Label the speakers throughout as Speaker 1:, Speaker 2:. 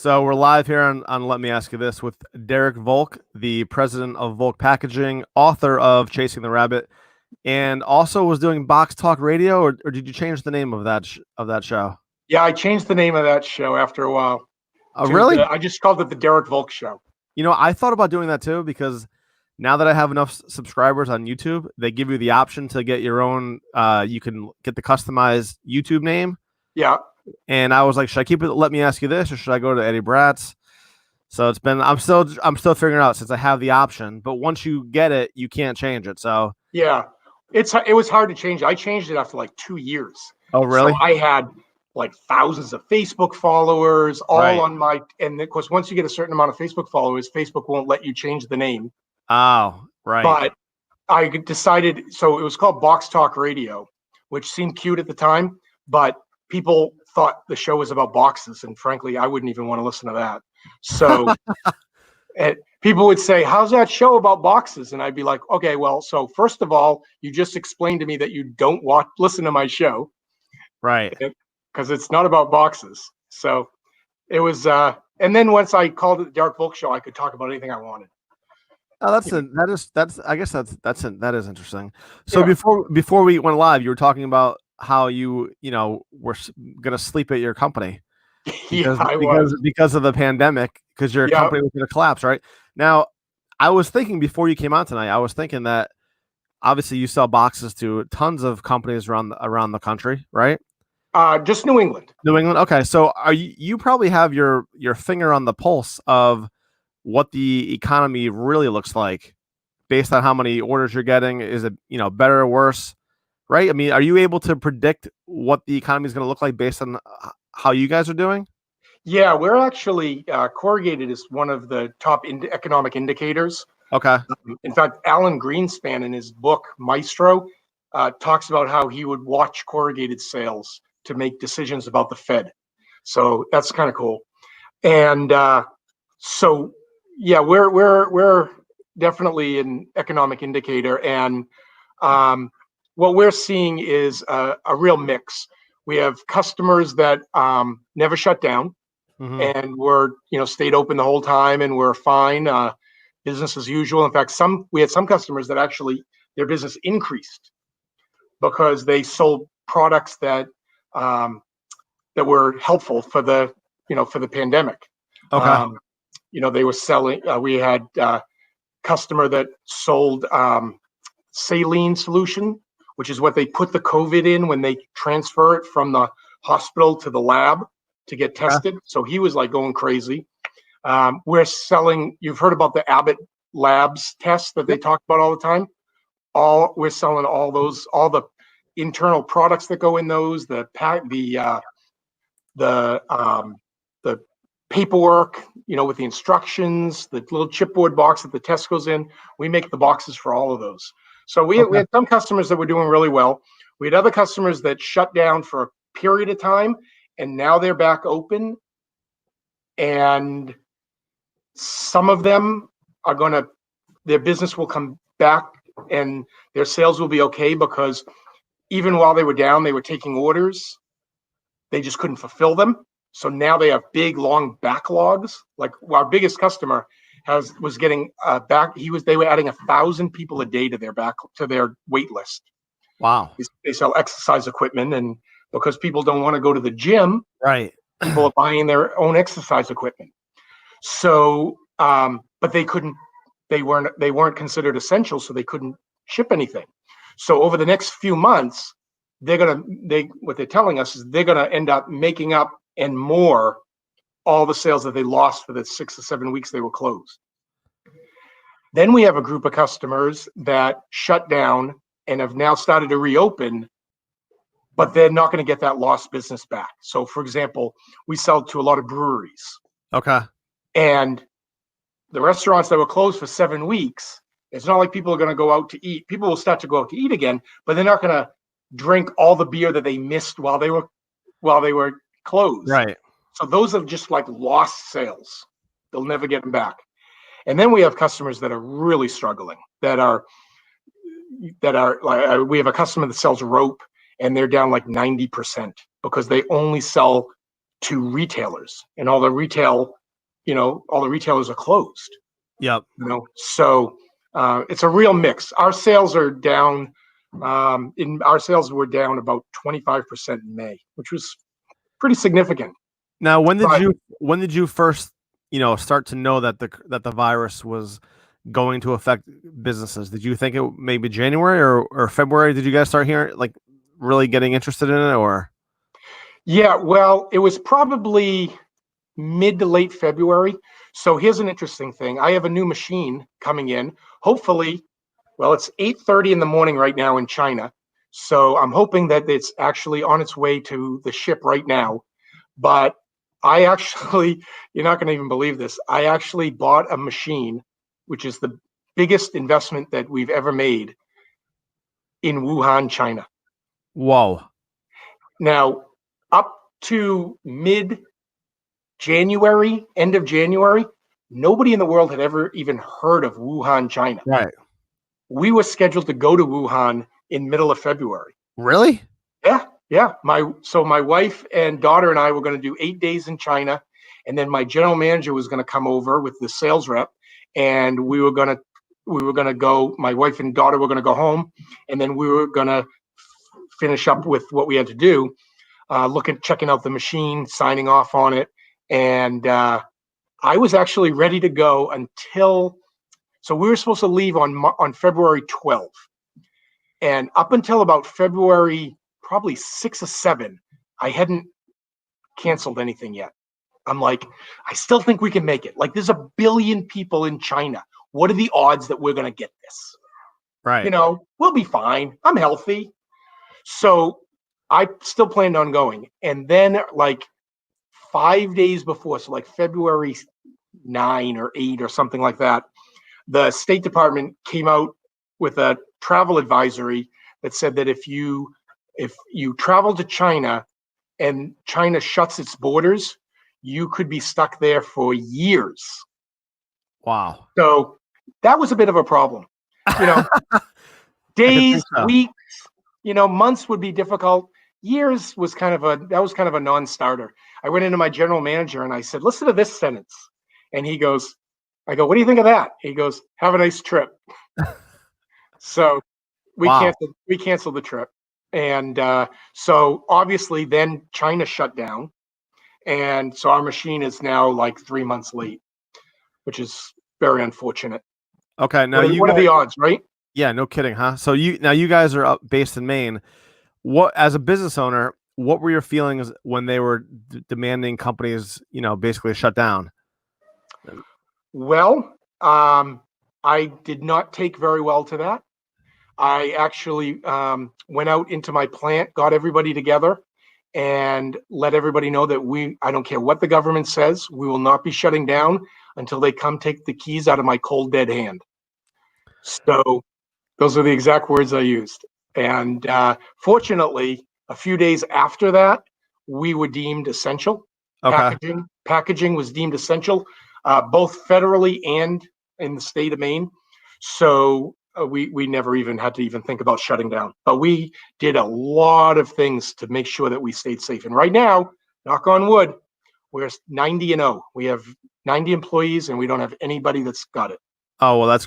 Speaker 1: So we're live here on Let Me Ask You This with Derek Volk, the president of Volk Packaging, author of Chasing the Rabbit, and also was doing Box Talk Radio, or did you change the name of that show?
Speaker 2: Yeah, I changed the name of that show after a while.
Speaker 1: Really?
Speaker 2: I just called it the Derek Volk Show.
Speaker 1: You know, I thought about doing that too because now that I have enough subscribers on YouTube, they give you the option to get your own. You can get the customized YouTube name.
Speaker 2: Yeah.
Speaker 1: And I was like, should I keep it? Let Me Ask You This, or should I go to Eddie Bratz? So it's been. I'm still figuring it out since I have the option. But once you get it, you can't change it. So
Speaker 2: yeah, it was hard to change. I changed it after like 2 years.
Speaker 1: Oh, really?
Speaker 2: So I had like thousands of Facebook followers, all
Speaker 1: Right.
Speaker 2: on my. And of course, once you get a certain amount of Facebook followers, Facebook won't let you change the name.
Speaker 1: Oh, right.
Speaker 2: But I decided. So it was called Box Talk Radio, which seemed cute at the time, but people thought the show was about boxes, and frankly, I wouldn't even want to listen to that. So people would say, "How's that show about boxes?" And I'd be like, "Okay, well, so first of all, you just explained to me that you don't listen to my show,
Speaker 1: right?
Speaker 2: Because it's not about boxes." So it was, and then once I called it the Derek Volk Show, I could talk about anything I wanted.
Speaker 1: Oh, that is interesting. So yeah. before we went live, you were talking about how you were going to sleep at your company because of the pandemic, because your company was going to collapse. Right now, I was thinking before you came out tonight, I was thinking that obviously you sell boxes to tons of companies around the country, right?
Speaker 2: Just New England.
Speaker 1: New England. Okay, so you probably have your finger on the pulse of what the economy really looks like based on how many orders you're getting. Is it better or worse? Right? I mean, are you able to predict what the economy is going to look like based on how you guys are doing?
Speaker 2: Yeah, we're actually corrugated is one of the top economic indicators.
Speaker 1: Okay.
Speaker 2: In fact, Alan Greenspan in his book Maestro talks about how he would watch corrugated sales to make decisions about the Fed. So that's kind of cool. And so yeah, we're definitely an economic indicator, and what we're seeing is a real mix. We have customers that never shut down, and we're stayed open the whole time, and we're fine, business as usual. In fact, we had some customers that actually their business increased because they sold products that were helpful for the pandemic.
Speaker 1: Okay.
Speaker 2: They were selling. We had a customer that sold saline solution, which is what they put the COVID in when they transfer it from the hospital to the lab to get tested. So he was like going crazy. We're selling, you've heard about the Abbott Labs tests that they talk about all the time. We're selling all the internal products that go in those, the paperwork, with the instructions, the little chipboard box that the test goes in. We make the boxes for all of those. So we had some customers that were doing really well. We had other customers that shut down for a period of time, and now they're back open. And some of them their business will come back and their sales will be okay, because even while they were down, they were taking orders. They just couldn't fulfill them. So now they have big, long backlogs. Like our biggest customer was getting they were adding 1,000 people a day to their wait list.
Speaker 1: Wow.
Speaker 2: They sell exercise equipment, and because people don't want to go to the gym,
Speaker 1: right,
Speaker 2: people are buying their own exercise equipment. So, but they weren't considered essential, so they couldn't ship anything. So over the next few months, what they're telling us is they're gonna end up making up and more all the sales that they lost for the 6 or 7 weeks they were closed. Then we have a group of customers that shut down and have now started to reopen, but they're not going to get that lost business back. So, for example, we sell to a lot of breweries.
Speaker 1: Okay.
Speaker 2: And the restaurants that were closed for 7 weeks, it's not like people are going to go out to eat. People will start to go out to eat again, but they're not going to drink all the beer that they missed while they were closed.
Speaker 1: Right.
Speaker 2: So those are just like lost sales. They'll never get them back. And then we have customers that are really struggling, that are like, we have a customer that sells rope, and they're down like 90% because they only sell to retailers, and all the retailers are closed.
Speaker 1: Yep.
Speaker 2: So it's a real mix. Our sales are down. Our sales were down about 25% in May, which was pretty significant.
Speaker 1: Now, when did you first, start to know that the virus was going to affect businesses? Did you think it maybe January or February? Did you guys start hearing, like, really getting interested in it, or?
Speaker 2: Yeah, well, it was probably mid to late February. So here's an interesting thing. I have a new machine coming in. Hopefully, well, it's 8:30 in the morning right now in China. So I'm hoping that it's actually on its way to the ship right now. But I actually, you're not going to even believe this. I actually bought a machine, which is the biggest investment that we've ever made, in Wuhan, China.
Speaker 1: Whoa.
Speaker 2: Now, up to mid-January, end of January, nobody in the world had ever even heard of Wuhan, China.
Speaker 1: Right.
Speaker 2: We were scheduled to go to Wuhan in middle of February.
Speaker 1: Really?
Speaker 2: Yeah. My wife and daughter and I were going to do 8 days in China, and then my general manager was going to come over with the sales rep, and we were going to go. My wife and daughter were going to go home, and then we were going to finish up with what we had to do, checking out the machine, signing off on it, and I was actually ready to go until. So we were supposed to leave on February 12th, and up until about February probably 6 or 7, I hadn't canceled anything yet. I'm like, I still think we can make it. Like, there's 1 billion people in China. What are the odds that we're going to get this?
Speaker 1: Right.
Speaker 2: We'll be fine. I'm healthy. So I still planned on going. And then, like, 5 days before, so like February 9 or 8 or something like that, the State Department came out with a travel advisory that said that if you travel to China and China shuts its borders, you could be stuck there for years.
Speaker 1: Wow.
Speaker 2: So that was a bit of a problem. Days, weeks, months would be difficult. Years was kind of a non-starter. I went into my general manager and I said, listen to this sentence. And I go, what do you think of that? He goes, have a nice trip. So we canceled the trip. And so obviously then China shut down. And so our machine is now like 3 months late, which is very unfortunate.
Speaker 1: Okay. Now
Speaker 2: what are the odds, right?
Speaker 1: Yeah, no kidding, huh? So you guys are based in Maine. What, as a business owner, what were your feelings when they were demanding companies, basically shut down?
Speaker 2: Well, I did not take very well to that. I actually went out into my plant, got everybody together, and let everybody know that I don't care what the government says, we will not be shutting down until they come take the keys out of my cold, dead hand. So those are the exact words I used. And fortunately, a few days after that, we were deemed essential.
Speaker 1: Okay.
Speaker 2: Packaging was deemed essential, both federally and in the state of Maine. So we never even had to even think about shutting down. But we did a lot of things to make sure that we stayed safe. And right now, knock on wood, we're 90-0. We have 90 employees, and we don't have anybody that's got it.
Speaker 1: Oh, well, that's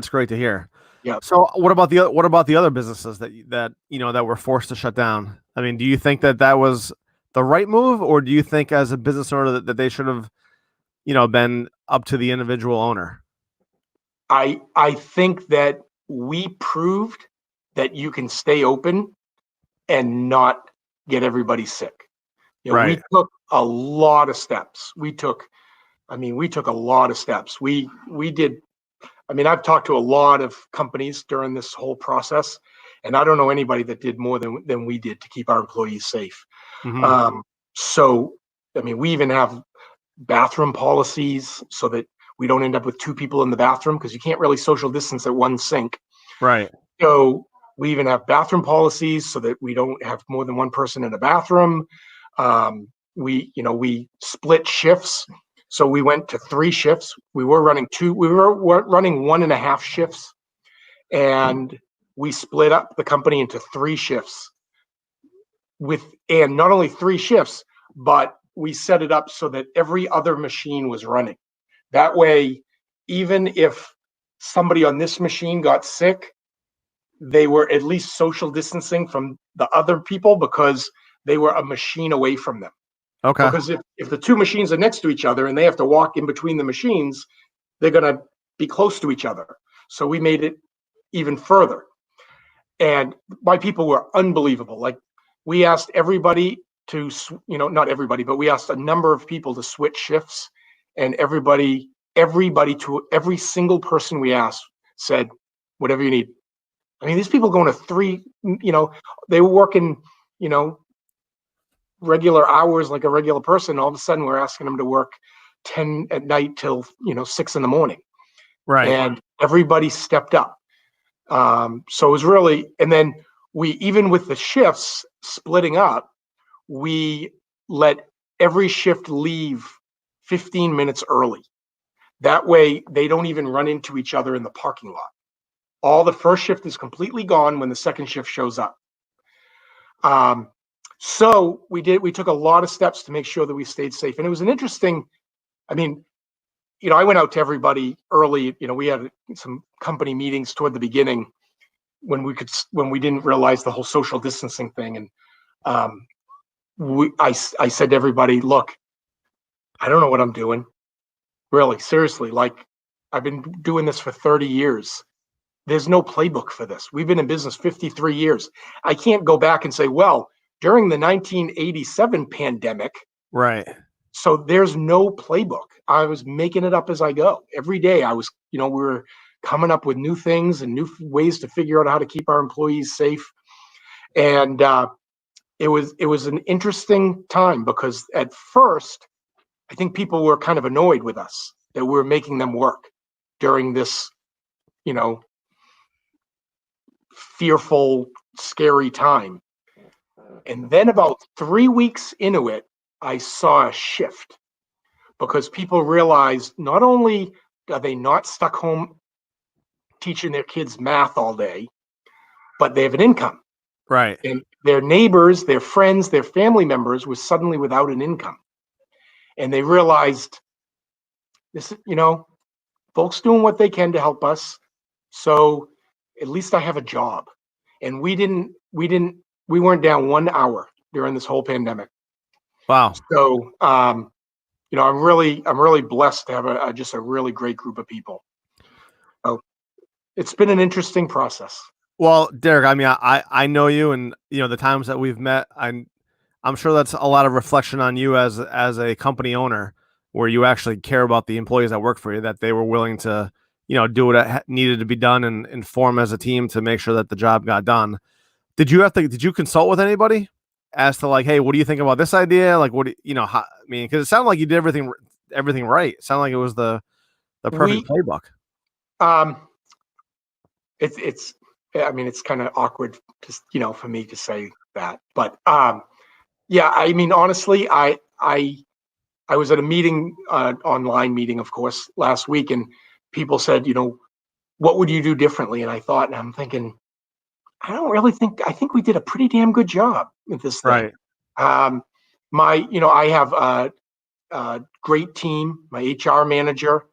Speaker 1: great to hear.
Speaker 2: Yeah.
Speaker 1: So what about the other businesses that were forced to shut down? I mean, do you think that was the right move, or do you think as a business owner that they should have, been up to the individual owner?
Speaker 2: I think that we proved that you can stay open and not get everybody sick.
Speaker 1: Right.
Speaker 2: We took a lot of steps. We took a lot of steps. We did. I've talked to a lot of companies during this whole process, and I don't know anybody that did more than we did to keep our employees safe.
Speaker 1: Mm-hmm.
Speaker 2: We even have bathroom policies so that we don't end up with 2 people in the bathroom, because you can't really social distance at one sink.
Speaker 1: Right.
Speaker 2: So we even have bathroom policies so that we don't have more than one person in a bathroom. We split shifts. So we went to 3 shifts. We were running 1.5 shifts, and we split up the company into 3 shifts and not only 3 shifts, but we set it up so that every other machine was running. That way, even if somebody on this machine got sick, they were at least social distancing from the other people because they were a machine away from them.
Speaker 1: Okay.
Speaker 2: Because if the two machines are next to each other and they have to walk in between the machines, they're going to be close to each other. So we made it even further. And my people were unbelievable. Like, we asked everybody to, not everybody, but we asked a number of people to switch shifts, and every single person we asked said, whatever you need. I mean, these people going to they were working, regular hours like a regular person. All of a sudden we're asking them to work 10 at night till 6 in the morning.
Speaker 1: Right.
Speaker 2: And everybody stepped up. So it was really, and then even with the shifts splitting up, we let every shift leave 15 minutes early. That way they don't even run into each other in the parking lot. All the first shift is completely gone when the second shift shows up. So we took a lot of steps to make sure that we stayed safe. And it was an interesting, I went out to everybody early. We had some company meetings toward the beginning when we didn't realize the whole social distancing thing. And I said to everybody, look, I don't know what I'm doing. Really, seriously, like, I've been doing this for 30 years. There's no playbook for this. We've been in business 53 years. I can't go back and say, well, during the 1987 pandemic.
Speaker 1: Right.
Speaker 2: So there's no playbook. I was making it up as I go. Every day I was, we were coming up with new things and new ways to figure out how to keep our employees safe. And it was an interesting time because at first, I think people were kind of annoyed with us that we were making them work during this, fearful, scary time. And then about 3 weeks into it, I saw a shift because people realized not only are they not stuck home teaching their kids math all day, but they have an income.
Speaker 1: Right.
Speaker 2: And their neighbors, their friends, their family members were suddenly without an income. And they realized this, Volk's doing what they can to help us. So at least I have a job. And we weren't down 1 hour during this whole pandemic.
Speaker 1: Wow.
Speaker 2: So, I'm really blessed to have just a really great group of people. So it's been an interesting process.
Speaker 1: Well, Derek, I know you, and the times that we've met, I'm sure that's a lot of reflection on you as a company owner, where you actually care about the employees that work for you, that they were willing to, do what needed to be done and form as a team to make sure that the job got done. Did you consult with anybody as to, like, hey, what do you think about this idea? Like, what because it sounded like you did everything right. It sounded like it was the perfect playbook.
Speaker 2: It's kind of awkward to, for me to say that, but honestly, I was at a meeting, online meeting, of course, last week, and people said, what would you do differently? And I'm thinking, I think we did a pretty damn good job with this thing.
Speaker 1: Right.
Speaker 2: I have a great team. My HR manager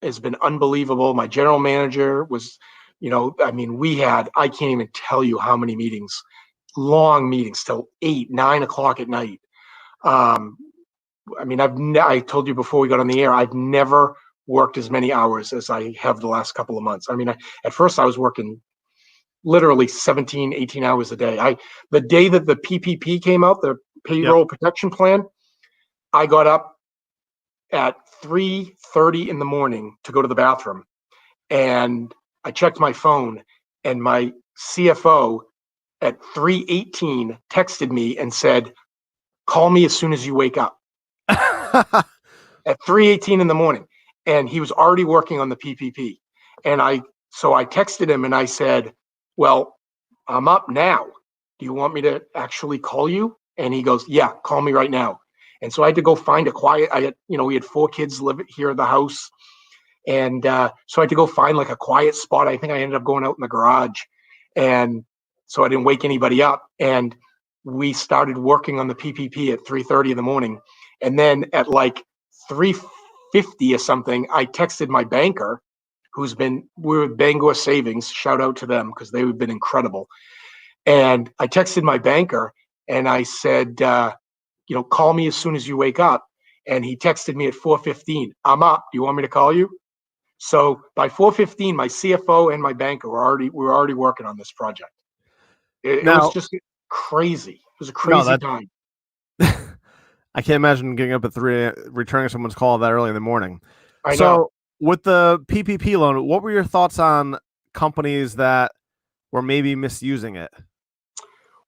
Speaker 2: has been unbelievable. My general manager was, I can't even tell you how many meetings, long meetings till 8, 9 o'clock at night. I told you before we got on the air, I've never worked as many hours as I have the last couple of months. At first I was working literally 17, 18 hours a day. The day that the PPP came out, the payroll protection plan, I got up at 3:30 in the morning to go to the bathroom, and I checked my phone, and my CFO at 3:18 texted me and said, call me as soon as you wake up. At 3:18 in the morning. And he was already working on the PPP. And so I texted him and I said, well, I'm up now. Do you want me to actually call you? And he goes, yeah, call me right now. And so I had to go find we had 4 kids live here at the house. And so I had to go find like a quiet spot. I think I ended up going out in the garage. And so I didn't wake anybody up. And we started working on the PPP at 3:30 in the morning. And then at like 3:50 or something, I texted my banker, we're with Bangor Savings. Shout out to them because they've been incredible. And I texted my banker and I said, call me as soon as you wake up. And he texted me at 4:15. I'm up. Do you want me to call you? So by 4:15, my CFO and my banker were already working on this project. It was just crazy. It was a crazy time.
Speaker 1: I can't imagine getting up at 3, returning someone's call that early in the morning.
Speaker 2: I know.
Speaker 1: With the PPP loan, what were your thoughts on companies that were maybe misusing it?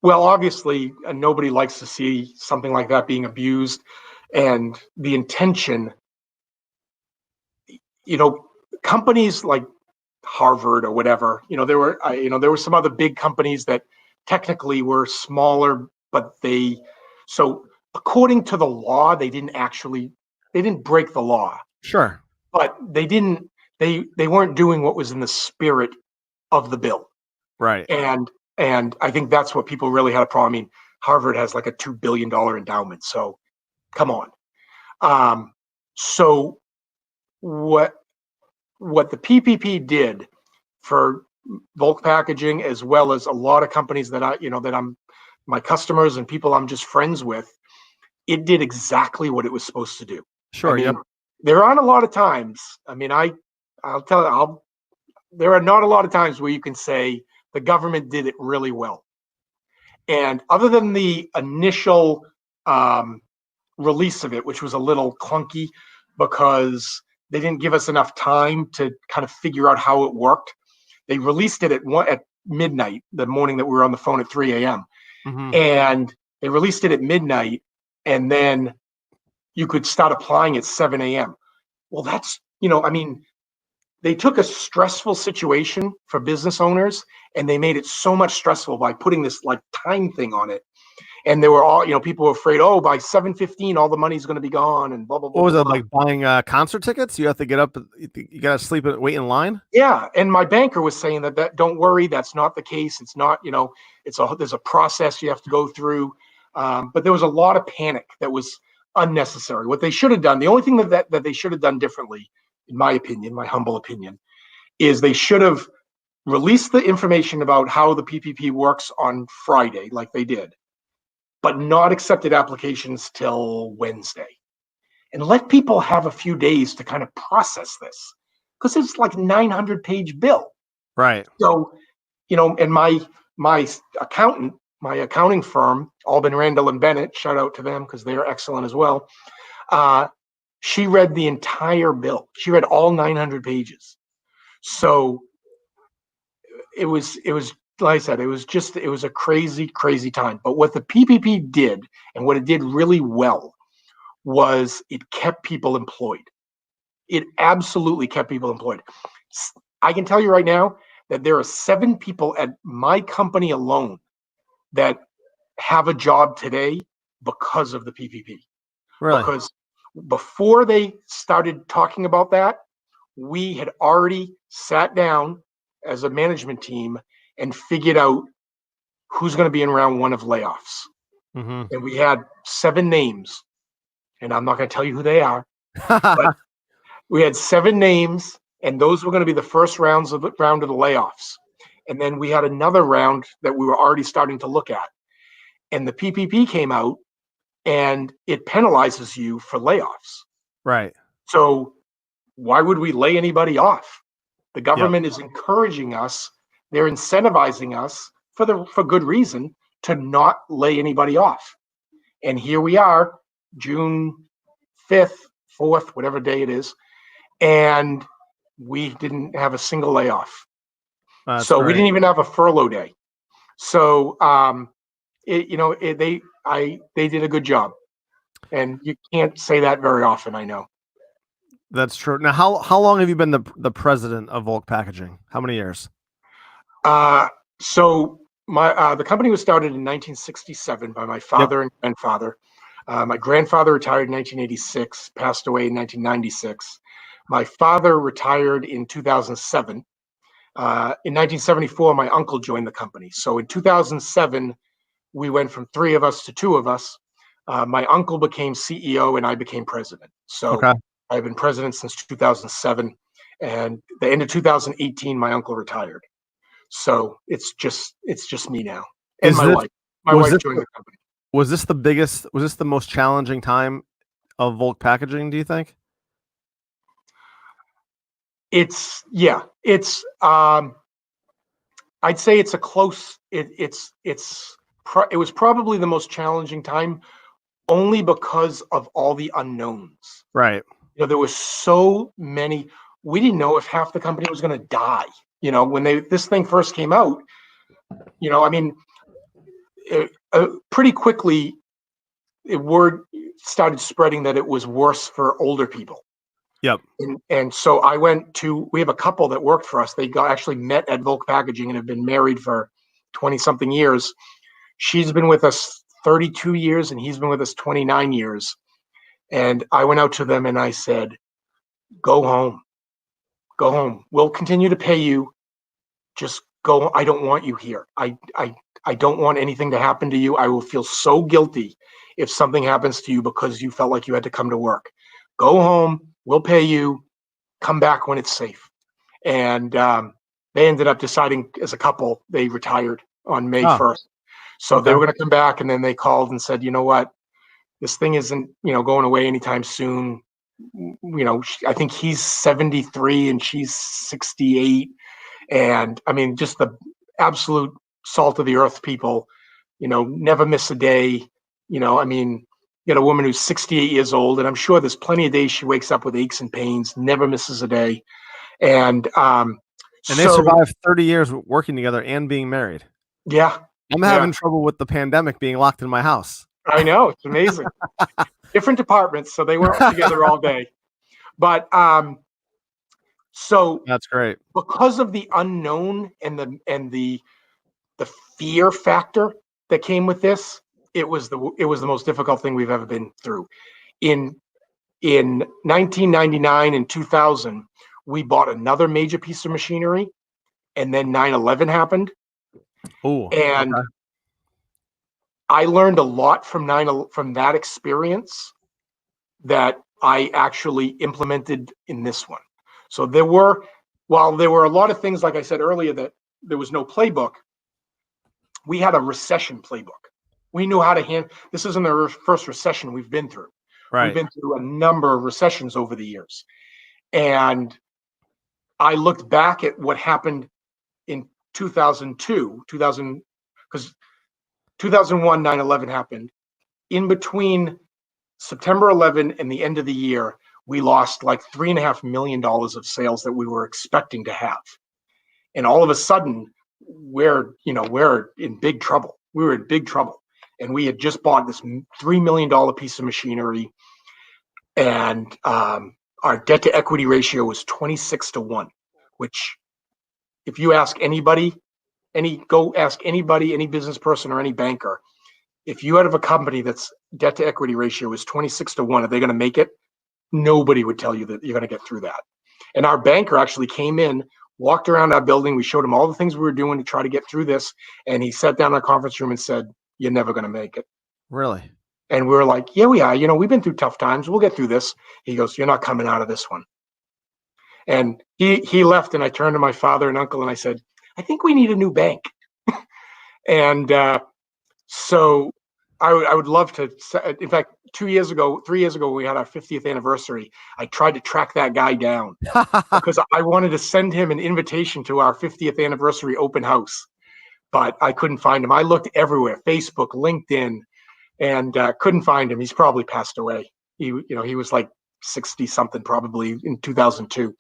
Speaker 2: Well, obviously, nobody likes to see something like that being abused, and the intention. Companies like Harvard or whatever. There were some other big companies that technically were smaller, but so according to the law, they didn't break the law.
Speaker 1: Sure.
Speaker 2: But they weren't doing what was in the spirit of the bill.
Speaker 1: Right.
Speaker 2: And I think that's what people really had a problem. I mean, Harvard has like a $2 billion endowment. So come on. So what the PPP did for Volk Packaging, as well as a lot of companies that I'm my customers and people I'm just friends with, it did exactly what it was supposed to do.
Speaker 1: Sure.
Speaker 2: Yep. There aren't a lot of times. I mean, there are not a lot of times where you can say the government did it really well. And other than the initial release of it, which was a little clunky because they didn't give us enough time to kind of figure out how it worked. They released it at midnight, the morning that we were on the phone at 3 a.m.
Speaker 1: Mm-hmm.
Speaker 2: And they released it at midnight, and then you could start applying at 7 a.m. Well, that's, they took a stressful situation for business owners and they made it so much stressful by putting this like time thing on it. And they were all, people were afraid, by 7:15, all the money's going to be gone and blah, blah, blah.
Speaker 1: What was
Speaker 2: blah,
Speaker 1: it,
Speaker 2: blah.
Speaker 1: like buying concert tickets? You have to get up, you got to sleep and wait in line?
Speaker 2: Yeah. And my banker was saying that don't worry, that's not the case. It's not, there's a process you have to go through. But there was a lot of panic that was unnecessary. What they should have done, the only thing that they should have done differently, in my opinion, my humble opinion, is they should have released the information about how the PPP works on Friday, like they did, but not accepted applications till Wednesday, and let people have a few days to kind of process this, because it's like 900-page bill.
Speaker 1: Right.
Speaker 2: So, and my accounting firm, Albin Randall and Bennett, shout out to them because they are excellent as well. She read the entire bill. She read all 900 pages. So it was like I said, it was a crazy, crazy time. But what the PPP did, and what it did really well, was it kept people employed. It absolutely kept people employed. I can tell you right now that there are 7 people at my company alone that have a job today because of the PPP.
Speaker 1: Really?
Speaker 2: Because before they started talking about that, we had already sat down as a management team and figured out who's going to be in round 1 of layoffs.
Speaker 1: Mm-hmm.
Speaker 2: And we had 7 names, and I'm not going to tell you who they are, but we had 7 names, and those were going to be the first round of the layoffs. And then we had another round that we were already starting to look at. And the PPP came out, and it penalizes you for layoffs.
Speaker 1: Right.
Speaker 2: So why would we lay anybody off? The government is encouraging us. They're incentivizing us for good reason to not lay anybody off. And here we are, June 5th, 4th, whatever day it is, and we didn't have a single layoff. So we didn't even have a furlough day. So they did a good job, and you can't say that very often. I know.
Speaker 1: That's true. Now, how long have you been the president of Volk Packaging? How many years?
Speaker 2: So the company was started in 1967 by my father and grandfather. My grandfather retired in 1986, passed away in 1996. My father retired in 2007. In 1974, my uncle joined the company. So in 2007, we went from 3 of us to 2 of us. My uncle became CEO and I became president. So
Speaker 1: Okay.
Speaker 2: I've been president since 2007. And the end of 2018, my uncle retired. So it's just me now and
Speaker 1: Is
Speaker 2: my
Speaker 1: this
Speaker 2: wife. My
Speaker 1: was
Speaker 2: wife
Speaker 1: this
Speaker 2: joined the company.
Speaker 1: was this the most challenging time of Volk Packaging, do you think?
Speaker 2: It's I'd say it's a close. It was probably the most challenging time, only because of all the unknowns.
Speaker 1: Right.
Speaker 2: There was so many. We didn't know if half the company was going to die. When this thing first came out, I mean, pretty quickly, word started spreading that it was worse for older people.
Speaker 1: Yep.
Speaker 2: And so we have a couple that worked for us. They actually met at Volk Packaging and have been married for 20 something years. She's been with us 32 years and he's been with us 29 years. And I went out to them and I said, go home. We'll continue to pay you. Just go. I don't want you here. I don't want anything to happen to you. I will feel so guilty if something happens to you because you felt like you had to come to work. Go home. We'll pay you. Come back when it's safe. And they ended up deciding as a couple, they retired on May 1st. So they were going to come back, and then they called and said, you know what? This thing isn't, going away anytime soon. I think he's 73 and she's 68. And I mean, just the absolute salt of the earth people, never miss a day. I mean, you got a woman who's 68 years old, and I'm sure there's plenty of days she wakes up with aches and pains, never misses a day. And
Speaker 1: they survived 30 years working together and being married.
Speaker 2: Yeah.
Speaker 1: I'm having trouble with the pandemic being locked in my house.
Speaker 2: I know. It's amazing. Different departments, so they weren't together all day. But so
Speaker 1: that's great.
Speaker 2: Because of the unknown and the fear factor that came with this, it was the most difficult thing we've ever been through. In 1999 and 2000, we bought another major piece of machinery, and then 9/11 happened.
Speaker 1: Oh,
Speaker 2: and okay. I learned a lot from that experience that I actually implemented in this one. So while there were a lot of things, like I said earlier, that there was no playbook, we had a recession playbook. We knew how to handle. This isn't the first recession we've been through.
Speaker 1: Right.
Speaker 2: We've been through a number of recessions over the years. And I looked back at what happened in 2002, because 2001, 9/11 happened. In between September 11 and the end of the year, we lost like $3.5 million of sales that we were expecting to have. And all of a sudden, we're in big trouble. We were in big trouble. And we had just bought this $3 million piece of machinery. And our debt to equity ratio was 26-1, which if you ask anybody, any business person or any banker, if you have a company that's debt to equity ratio is 26-1, are they going to make it? Nobody would tell you that you're going to get through that. And our banker actually came in, walked around our building. We showed him all the things we were doing to try to get through this. And he sat down in a conference room and said, you're never going to make it.
Speaker 1: Really?
Speaker 2: And we were like, yeah, we are. We've been through tough times. We'll get through this. He goes, you're not coming out of this one. And he left, and I turned to my father and uncle and I said, I think we need a new bank. And so I would love to. In fact, 3 years ago, we had our 50th anniversary. I tried to track that guy down because I wanted to send him an invitation to our 50th anniversary open house, but I couldn't find him. I looked everywhere, Facebook, LinkedIn, and couldn't find him. He's probably passed away. He was like 60 something probably in 2002.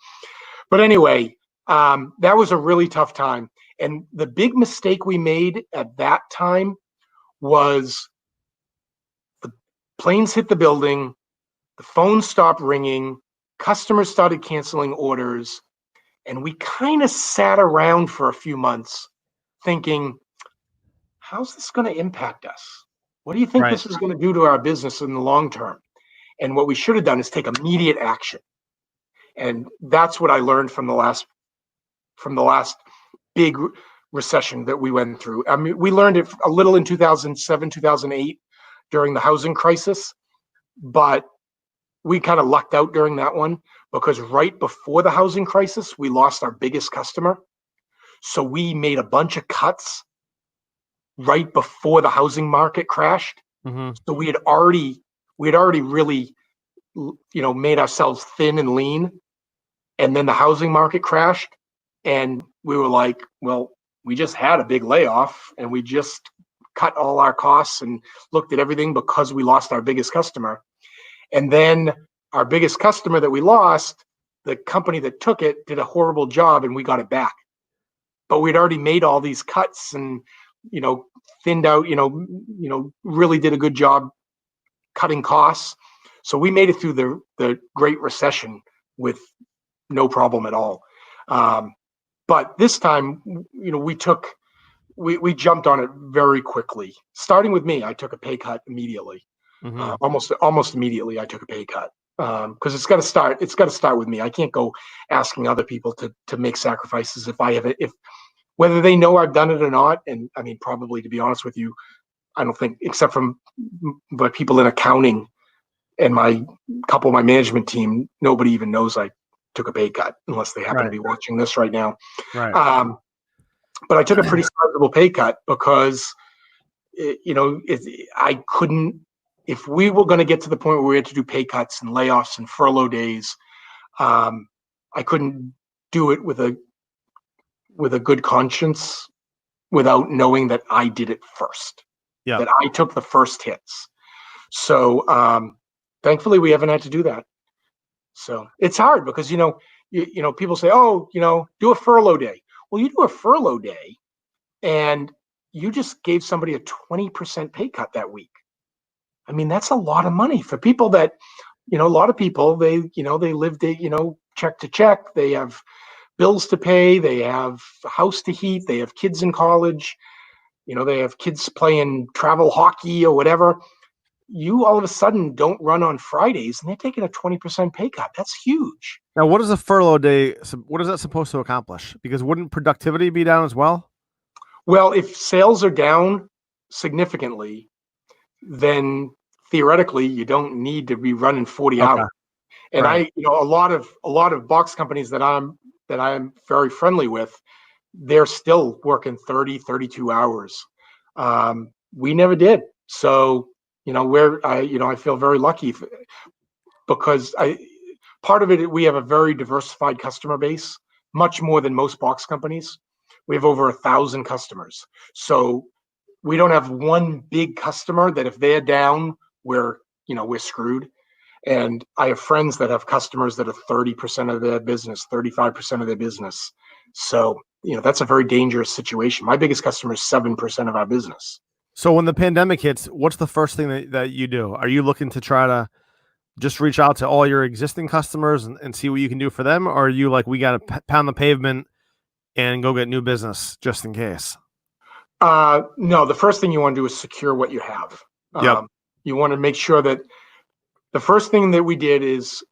Speaker 2: But anyway, that was a really tough time. And the big mistake we made at that time was the planes hit the building, the phone stopped ringing, customers started canceling orders, and we kind of sat around for a few months thinking, how's this going to impact us? What do you think this is going to do to our business in the long term? And what we should have done is take immediate action. And that's what I learned from the last big recession that we went through. I mean, we learned it a little in 2007, 2008. during the housing crisis, but we kind of lucked out during that one because right before the housing crisis, we lost our biggest customer. So we made a bunch of cuts right before the housing market crashed.
Speaker 1: Mm-hmm.
Speaker 2: So we had already really, made ourselves thin and lean. And then the housing market crashed. And we were like, well, we just had a big layoff and we just cut all our costs and looked at everything because we lost our biggest customer. And then our biggest customer that we lost, the company that took it did a horrible job and we got it back. But we'd already made all these cuts and, thinned out, really did a good job cutting costs. So we made it through the Great Recession with no problem at all. But this time, we jumped on it very quickly. Starting with me, I took a pay cut immediately.
Speaker 1: Mm-hmm.
Speaker 2: Almost immediately, I took a pay cut because it's got to start. It's got to start with me. I can't go asking other people to make sacrifices if whether they know I've done it or not. And I mean, probably, to be honest with you, I don't think, except from but people in accounting and my couple of my management team, nobody even knows I took a pay cut unless they happen to be watching this right now.
Speaker 1: Right.
Speaker 2: But I took a pretty sizable pay cut because, I couldn't. If we were going to get to the point where we had to do pay cuts and layoffs and furlough days, I couldn't do it with a good conscience without knowing that I did it first.
Speaker 1: Yeah.
Speaker 2: That I took the first hits. So thankfully we haven't had to do that. So it's hard because people say, oh, do a furlough day. Well, you do a furlough day and you just gave somebody a 20% pay cut that week. I mean, that's a lot of money for people that, a lot of people, they live, check to check. They have bills to pay. They have a house to heat. They have kids in college. They have kids playing travel hockey or whatever. You all of a sudden don't run on Fridays and they're taking a 20% pay cut. That's huge.
Speaker 1: Now, what is a furlough day? What is that supposed to accomplish? Because wouldn't productivity be down as well?
Speaker 2: Well, if sales are down significantly, then theoretically you don't need to be running 40 hours. And right. A lot of box companies that I'm very friendly with, they're still working 30, 32 hours. We never did. So, I feel very lucky because part of it, we have a very diversified customer base, much more than most box companies. We have over 1,000 customers. So we don't have one big customer that if they're down, we're screwed. And I have friends that have customers that are 30% of their business, 35% of their business. So, that's a very dangerous situation. My biggest customer is 7% of our business.
Speaker 1: So when the pandemic hits, what's the first thing that you do? Are you looking to try to just reach out to all your existing customers and see what you can do for them? Or are you like, we got to pound the pavement and go get new business just in case?
Speaker 2: No, the first thing you want to do is secure what you have.
Speaker 1: Yep.
Speaker 2: You want to make sure that the first thing that we did is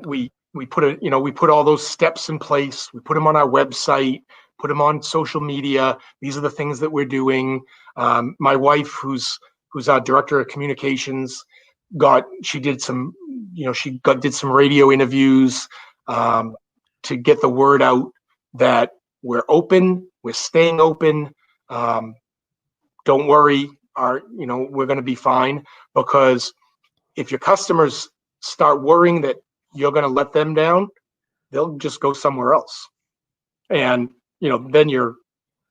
Speaker 2: we put all those steps in place. We put them on our website, put them on social media. These are the things that we're doing. My wife, who's our director of communications, did some radio interviews to get the word out that we're open, we're staying open. Don't worry, we're going to be fine, because if your customers start worrying that you're going to let them down, they'll just go somewhere else. And, then you're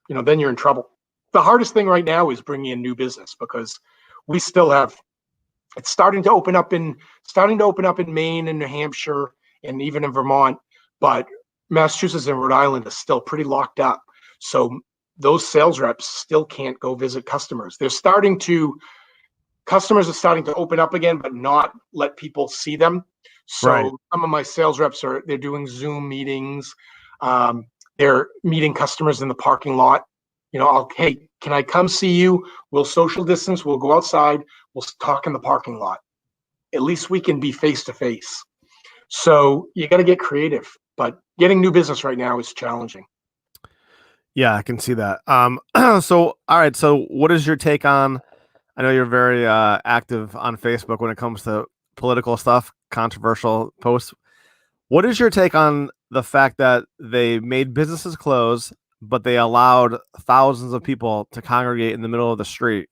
Speaker 2: in trouble. The hardest thing right now is bringing in new business, because we still have, it's starting to open up in Maine and New Hampshire and even in Vermont, but Massachusetts and Rhode Island is still pretty locked up. So those sales reps still can't go visit customers. Customers are starting to open up again, but not let people see them. So right. Some of my sales reps they're doing Zoom meetings. They're meeting customers in the parking lot. Hey, can I come see you? We'll social distance. We'll go outside. We'll talk in the parking lot. At least we can be face to face. So you got to get creative, but getting new business right now is challenging.
Speaker 1: Yeah, I can see that. So, all right. So what is your take on I know you're very active on Facebook when it comes to political stuff, controversial posts. What is your take on the fact that they made businesses close, but they allowed thousands of people to congregate in the middle of the street?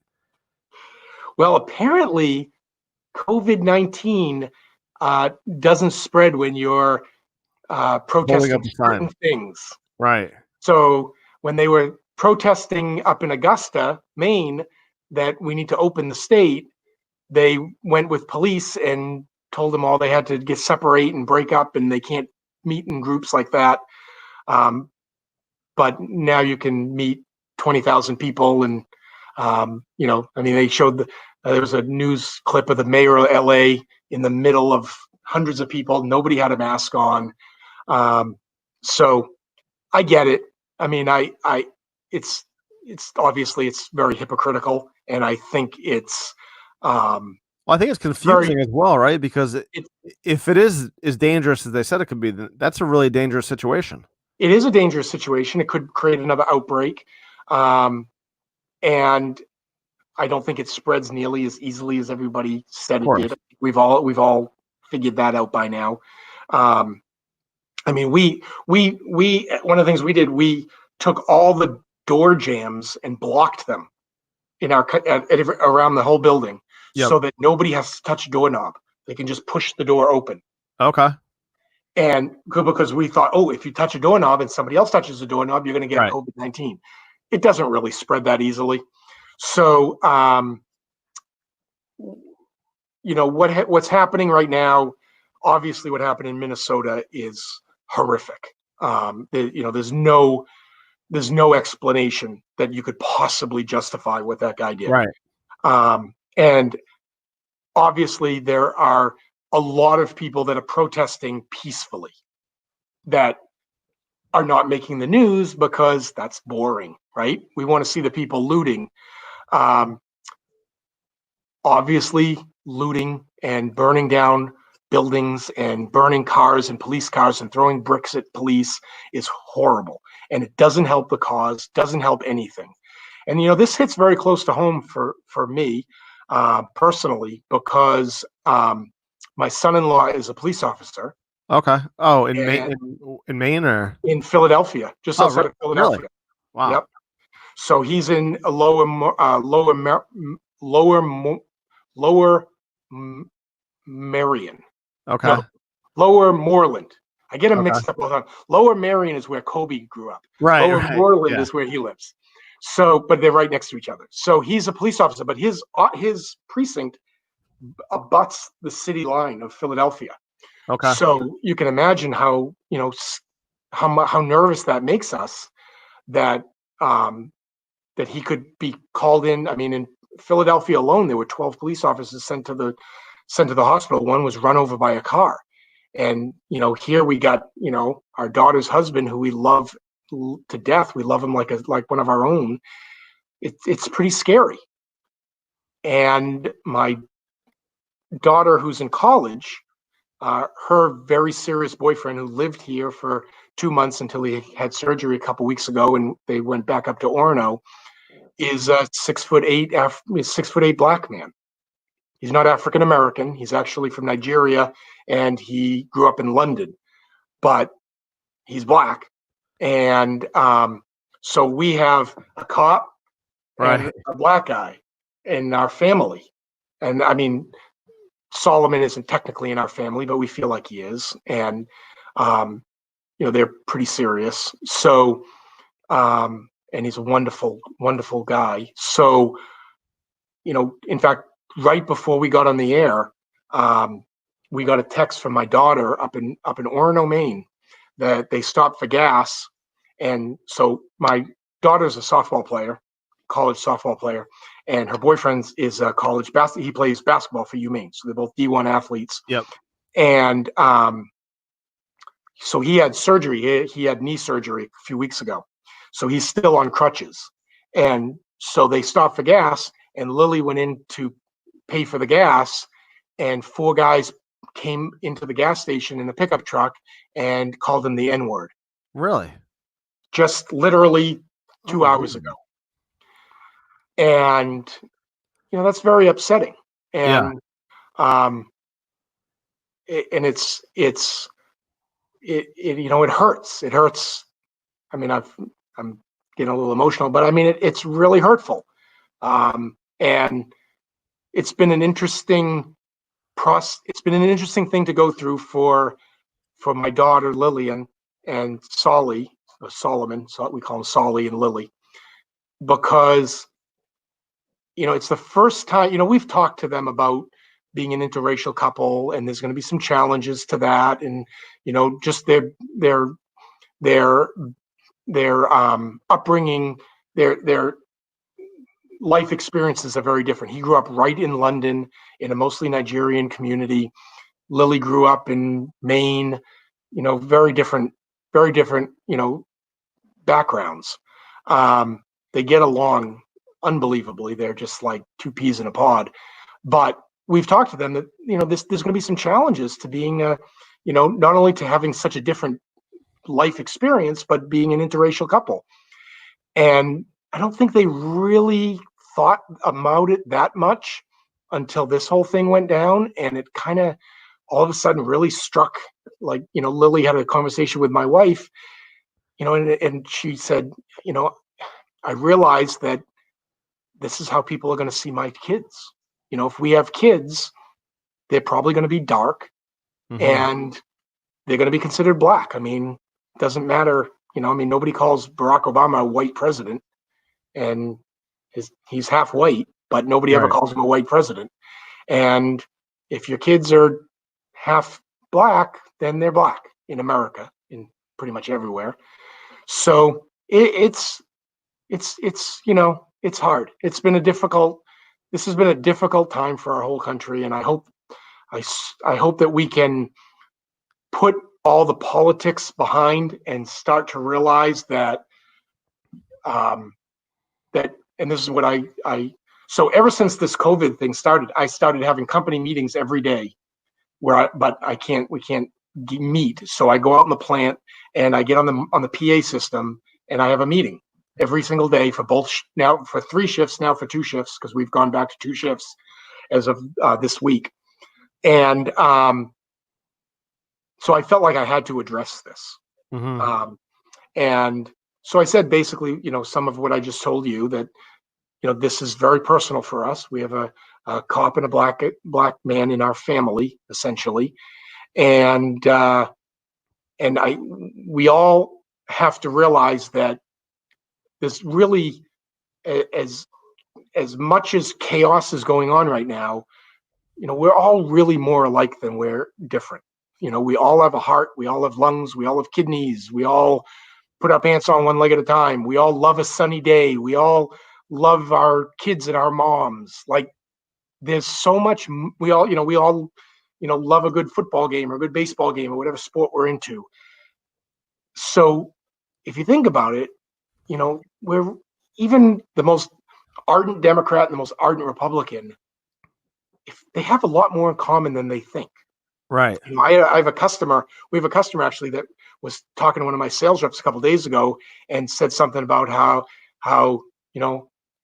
Speaker 2: Well, apparently, COVID-19 doesn't spread when you're
Speaker 1: Holding up
Speaker 2: protesting
Speaker 1: the
Speaker 2: certain
Speaker 1: sign.
Speaker 2: things.
Speaker 1: Right.
Speaker 2: So when they were protesting up in Augusta, Maine, that we need to open the state, they went with police and told them all they had to get separate and break up, and they can't meet in groups like that. But now you can meet 20,000 people, and they showed there was a news clip of the mayor of LA in the middle of hundreds of people. Nobody had a mask on. So I get it. I mean, it's obviously it's very hypocritical, and I think it's.
Speaker 1: Well, I think it's confusing as well, right? Because if it is as dangerous as they said it could be, then that's a really dangerous situation.
Speaker 2: It is a dangerous situation. It could create another outbreak, and I don't think it spreads nearly as easily as everybody said it did. We've all figured that out by now. I mean, we one of the things we did, we took all the door jambs and blocked them in our around the whole building, so that nobody has to touch a doorknob. They can just push the door open.
Speaker 1: Okay.
Speaker 2: And because we thought, oh, if you touch a doorknob and somebody else touches the doorknob, you're going to get COVID-19. It doesn't really spread that easily. So, what's happening right now, obviously what happened in Minnesota is horrific. There's no explanation that you could possibly justify what that guy did.
Speaker 1: Right.
Speaker 2: And obviously there are a lot of people that are protesting peacefully that are not making the news because that's boring, right? We want to see the people looting. Obviously, looting and burning down buildings and burning cars and police cars and throwing bricks at police is horrible. And it doesn't help the cause, doesn't help anything. And, this hits very close to home for me personally, because my son-in-law is a police officer.
Speaker 1: Okay. Oh, in Maine or
Speaker 2: in Philadelphia, just outside of Philadelphia.
Speaker 1: Really? Wow.
Speaker 2: Yep. So he's in a Lower Marion.
Speaker 1: Okay.
Speaker 2: No, Lower Moreland. I get them mixed up all the time. Lower Marion is where Kobe grew up.
Speaker 1: Right.
Speaker 2: Lower Moreland is where he lives. So, but they're right next to each other. So he's a police officer, but his precinct abuts the city line of Philadelphia.
Speaker 1: Okay.
Speaker 2: So you can imagine how nervous that makes us, that he could be called in. I mean, in Philadelphia alone, there were 12 police officers sent to the hospital. One was run over by a car. And, here we got, our daughter's husband, who we love to death. We love him like one of our own. It's pretty scary. And my daughter, who's in college, her very serious boyfriend, who lived here for 2 months until he had surgery a couple weeks ago, and they went back up to Orono, is a 6'8" black man. He's not African American. He's actually from Nigeria, and he grew up in London, but he's black. And so we have a cop and a black guy in our family. And I mean, Solomon isn't technically in our family, but we feel like he is. And, they're pretty serious. So, and he's a wonderful, wonderful guy. So, in fact, right before we got on the air, we got a text from my daughter up in Orono, Maine, that they stopped for gas. And so my daughter's a college softball player, and her boyfriend is a college basketball. He plays basketball for UMaine. So they're both D1 athletes.
Speaker 1: Yep.
Speaker 2: And so he had surgery. He had knee surgery a few weeks ago. So he's still on crutches. And so they stopped for gas, and Lily went in to pay for the gas, and 4 guys came into the gas station in a pickup truck and called him the N-word.
Speaker 1: Really?
Speaker 2: Just literally 2 hours ago. And that's very upsetting.
Speaker 1: Yeah.
Speaker 2: And it hurts. It hurts. I mean, I'm getting a little emotional, but I mean, it's really hurtful. And it's been an interesting It's been an interesting thing to go through for my daughter Lillian and Solly, or Solomon. So we call him Solly and Lily, because it's the first time. We've talked to them about being an interracial couple, and there's going to be some challenges to that, and just their upbringing, their life experiences are very different. He grew up right in London in a mostly Nigerian community. Lily grew up in Maine, very different, backgrounds. They get along unbelievably. They're just like two peas in a pod. But we've talked to them that, there's going to be some challenges to being not only to having such a different life experience, but being an interracial couple. And I don't think they really thought about it that much until this whole thing went down. And it kind of all of a sudden really struck, like, Lily had a conversation with my wife, and she said, I realized that this is how people are going to see my kids. If we have kids, they're probably going to be dark, and they're going to be considered black. I mean, it doesn't matter. Nobody calls Barack Obama a white president, and he's half white, but nobody ever calls him a white president. And if your kids are half black, then they're black in America, in pretty much everywhere. So it's hard. This has been a difficult time for our whole country, and I hope that we can put all the politics behind and start to realize that and this is what so ever since this COVID thing started, I started having company meetings every day but we can't meet. So I go out in the plant and I get on the PA system and I have a meeting every single day for now for 3 shifts, now for 2 shifts, because we've gone back to 2 shifts as of this week. And so I felt like I had to address this. And so I said, basically, some of what I just told you, that, this is very personal for us. We have a cop and a black man in our family, essentially. And we all have to realize that this really, as much as chaos is going on right now, we're all really more alike than we're different. We all have a heart, we all have lungs, we all have kidneys, we all put our pants on one leg at a time. We all love a sunny day. We all love our kids and our moms. Like, there's so much. We all love a good football game or a good baseball game or whatever sport we're into. So if you think about it, we're even the most ardent Democrat and the most ardent Republican, if they have a lot more in common than they think.
Speaker 1: Right.
Speaker 2: I have a customer. We have a customer actually that was talking to one of my sales reps a couple of days ago and said something about how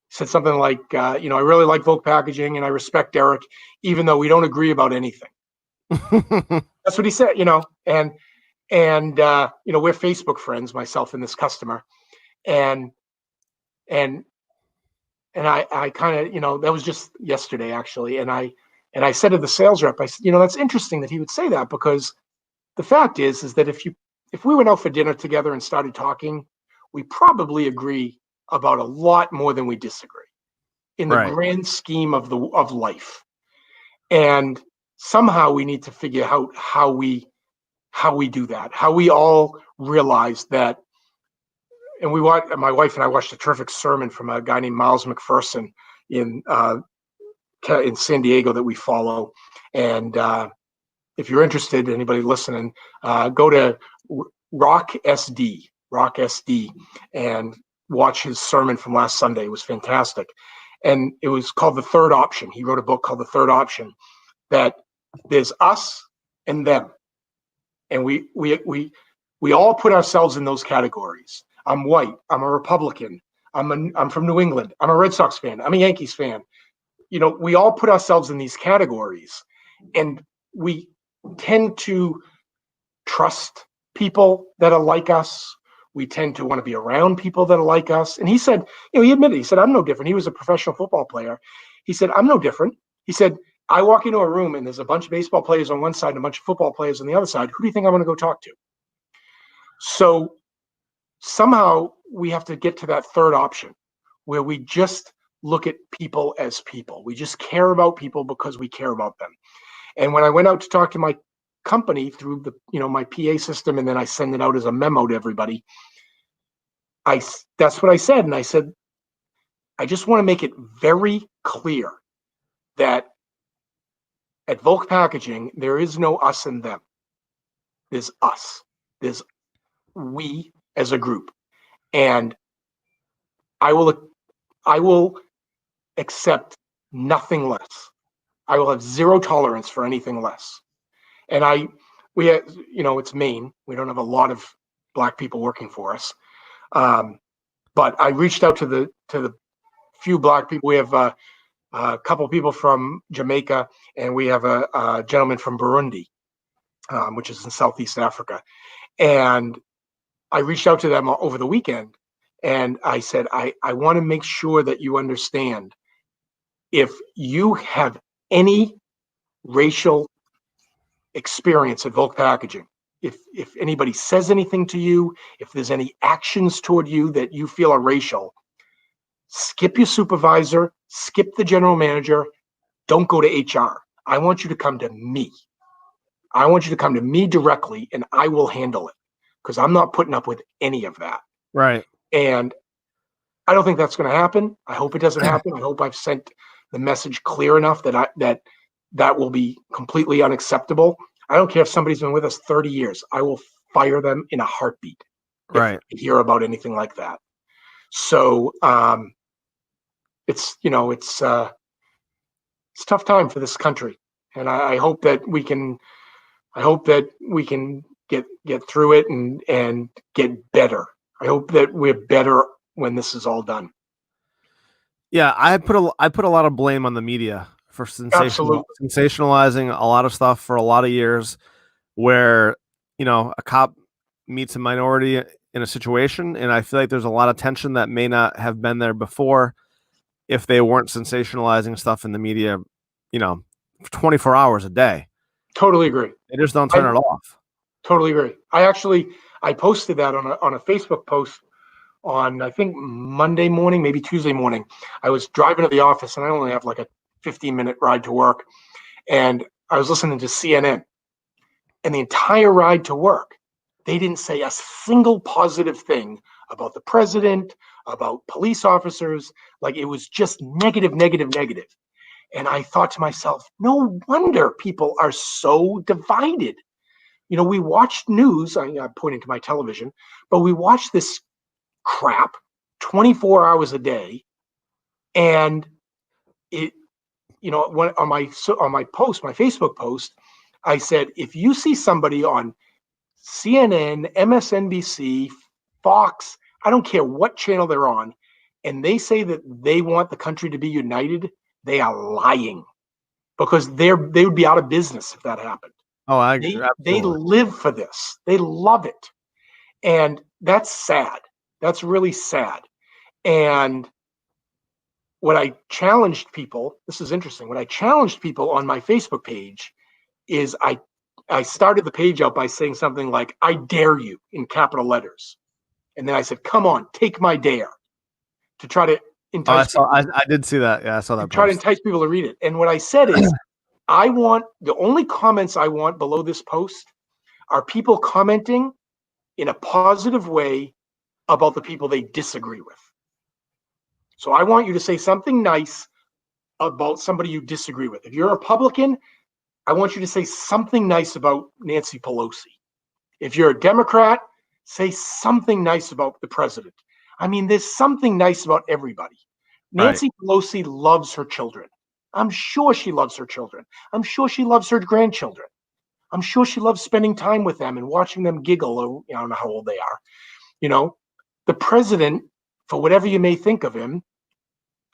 Speaker 2: said something like, I really like Volk packaging and I respect Derek, even though we don't agree about anything. That's what he said. And we're Facebook friends, myself and this customer, and I kind of, that was just yesterday actually, and I said to the sales rep, I said, that's interesting that he would say that, because the fact is that if we went out for dinner together and started talking, we probably agree about a lot more than we disagree in the grand scheme of life. And somehow we need to figure out how we do that, how we all realize that. And my wife and I watched a terrific sermon from a guy named Miles McPherson in San Diego that we follow. And if you're interested, anybody listening, go to Rock SD, and watch his sermon from last Sunday. It was fantastic. And it was called The Third Option. He wrote a book called The Third Option, that there's us and them. And we all put ourselves in those categories. I'm white. I'm a Republican. I'm from New England. I'm a Red Sox fan. I'm a Yankees fan. we all put ourselves in these categories, and we tend to trust people that are like us. We tend to want to be around people that are like us. And he said, he admitted, he said, I'm no different. He was a professional football player. He said, I'm no different. He said, I walk into a room and there's a bunch of baseball players on one side and a bunch of football players on the other side. Who do you think I'm going to go talk to? So somehow we have to get to that third option where we just look at people as people. We just care about people because we care about them. And when I went out to talk to my company through the, my PA system, and then I send it out as a memo to everybody, that's what I said. And I said, I just want to make it very clear that at Volk Packaging, there is no us and them. There's us. There's we as a group. And I will accept nothing less. I will have zero tolerance for anything less. And we have, it's Maine. We don't have a lot of Black people working for us. But I reached out to the few Black people. We have a couple people from Jamaica, and we have a gentleman from Burundi, which is in Southeast Africa. And I reached out to them over the weekend, and I said, I want to make sure that you understand, if you have any racial experience at Volk Packaging, if anybody says anything to you, if there's any actions toward you that you feel are racial, skip your supervisor, skip the general manager, don't go to HR. I want you to come to me. I want you to come to me directly, and I will handle it, because I'm not putting up with any of that.
Speaker 1: Right.
Speaker 2: And I don't think that's going to happen. I hope it doesn't happen. I hope I've sent the message clear enough that will be completely unacceptable. I don't care if somebody's been with us 30 years. I will fire them in a heartbeat.
Speaker 1: Right.
Speaker 2: If I hear about anything like that. So it's a tough time for this country, and I hope that we can get through it and get better. I hope that we're better when this is all done.
Speaker 1: Yeah, I put a lot of blame on the media for sensationalizing a lot of stuff for a lot of years, where a cop meets a minority in a situation, and I feel like there's a lot of tension that may not have been there before if they weren't sensationalizing stuff in the media, 24 hours a day.
Speaker 2: Totally agree.
Speaker 1: They just don't turn it off.
Speaker 2: Totally agree. I posted that on a Facebook post on, I think, Monday morning, maybe Tuesday morning. I was driving to the office, and I only have like a 15-minute ride to work, and I was listening to CNN, and the entire ride to work, they didn't say a single positive thing about the president, about police officers. Like, it was just negative, negative, negative. And I thought to myself, no wonder people are so divided. We watched news, I'm pointing to my television, but we watched this crap 24 hours a day. And it, when on my post, my Facebook post, I said, if you see somebody on CNN, MSNBC, Fox, I don't care what channel they're on, and they say that they want the country to be united, they are lying, because they would be out of business if that happened.
Speaker 1: Oh, I agree.
Speaker 2: They live for this. They love it. And that's sad. That's really sad. And what I challenged people, this is interesting, what I challenged people on my Facebook page is I started the page out by saying something like, I dare you, in capital letters. And then I said, come on, take my dare, to try to entice people.
Speaker 1: I did see that. Yeah, I saw that.
Speaker 2: Try to entice people to read it. And what I said is, the only comments I want below this post are people commenting in a positive way about the people they disagree with. So I want you to say something nice about somebody you disagree with. If you're a Republican, I want you to say something nice about Nancy Pelosi. If you're a Democrat, say something nice about the president. I mean, there's something nice about everybody. Nancy Pelosi loves her children. I'm sure she loves her children. I'm sure she loves her grandchildren. I'm sure she loves spending time with them and watching them giggle. Or, I don't know how old they are. The president, for whatever you may think of him,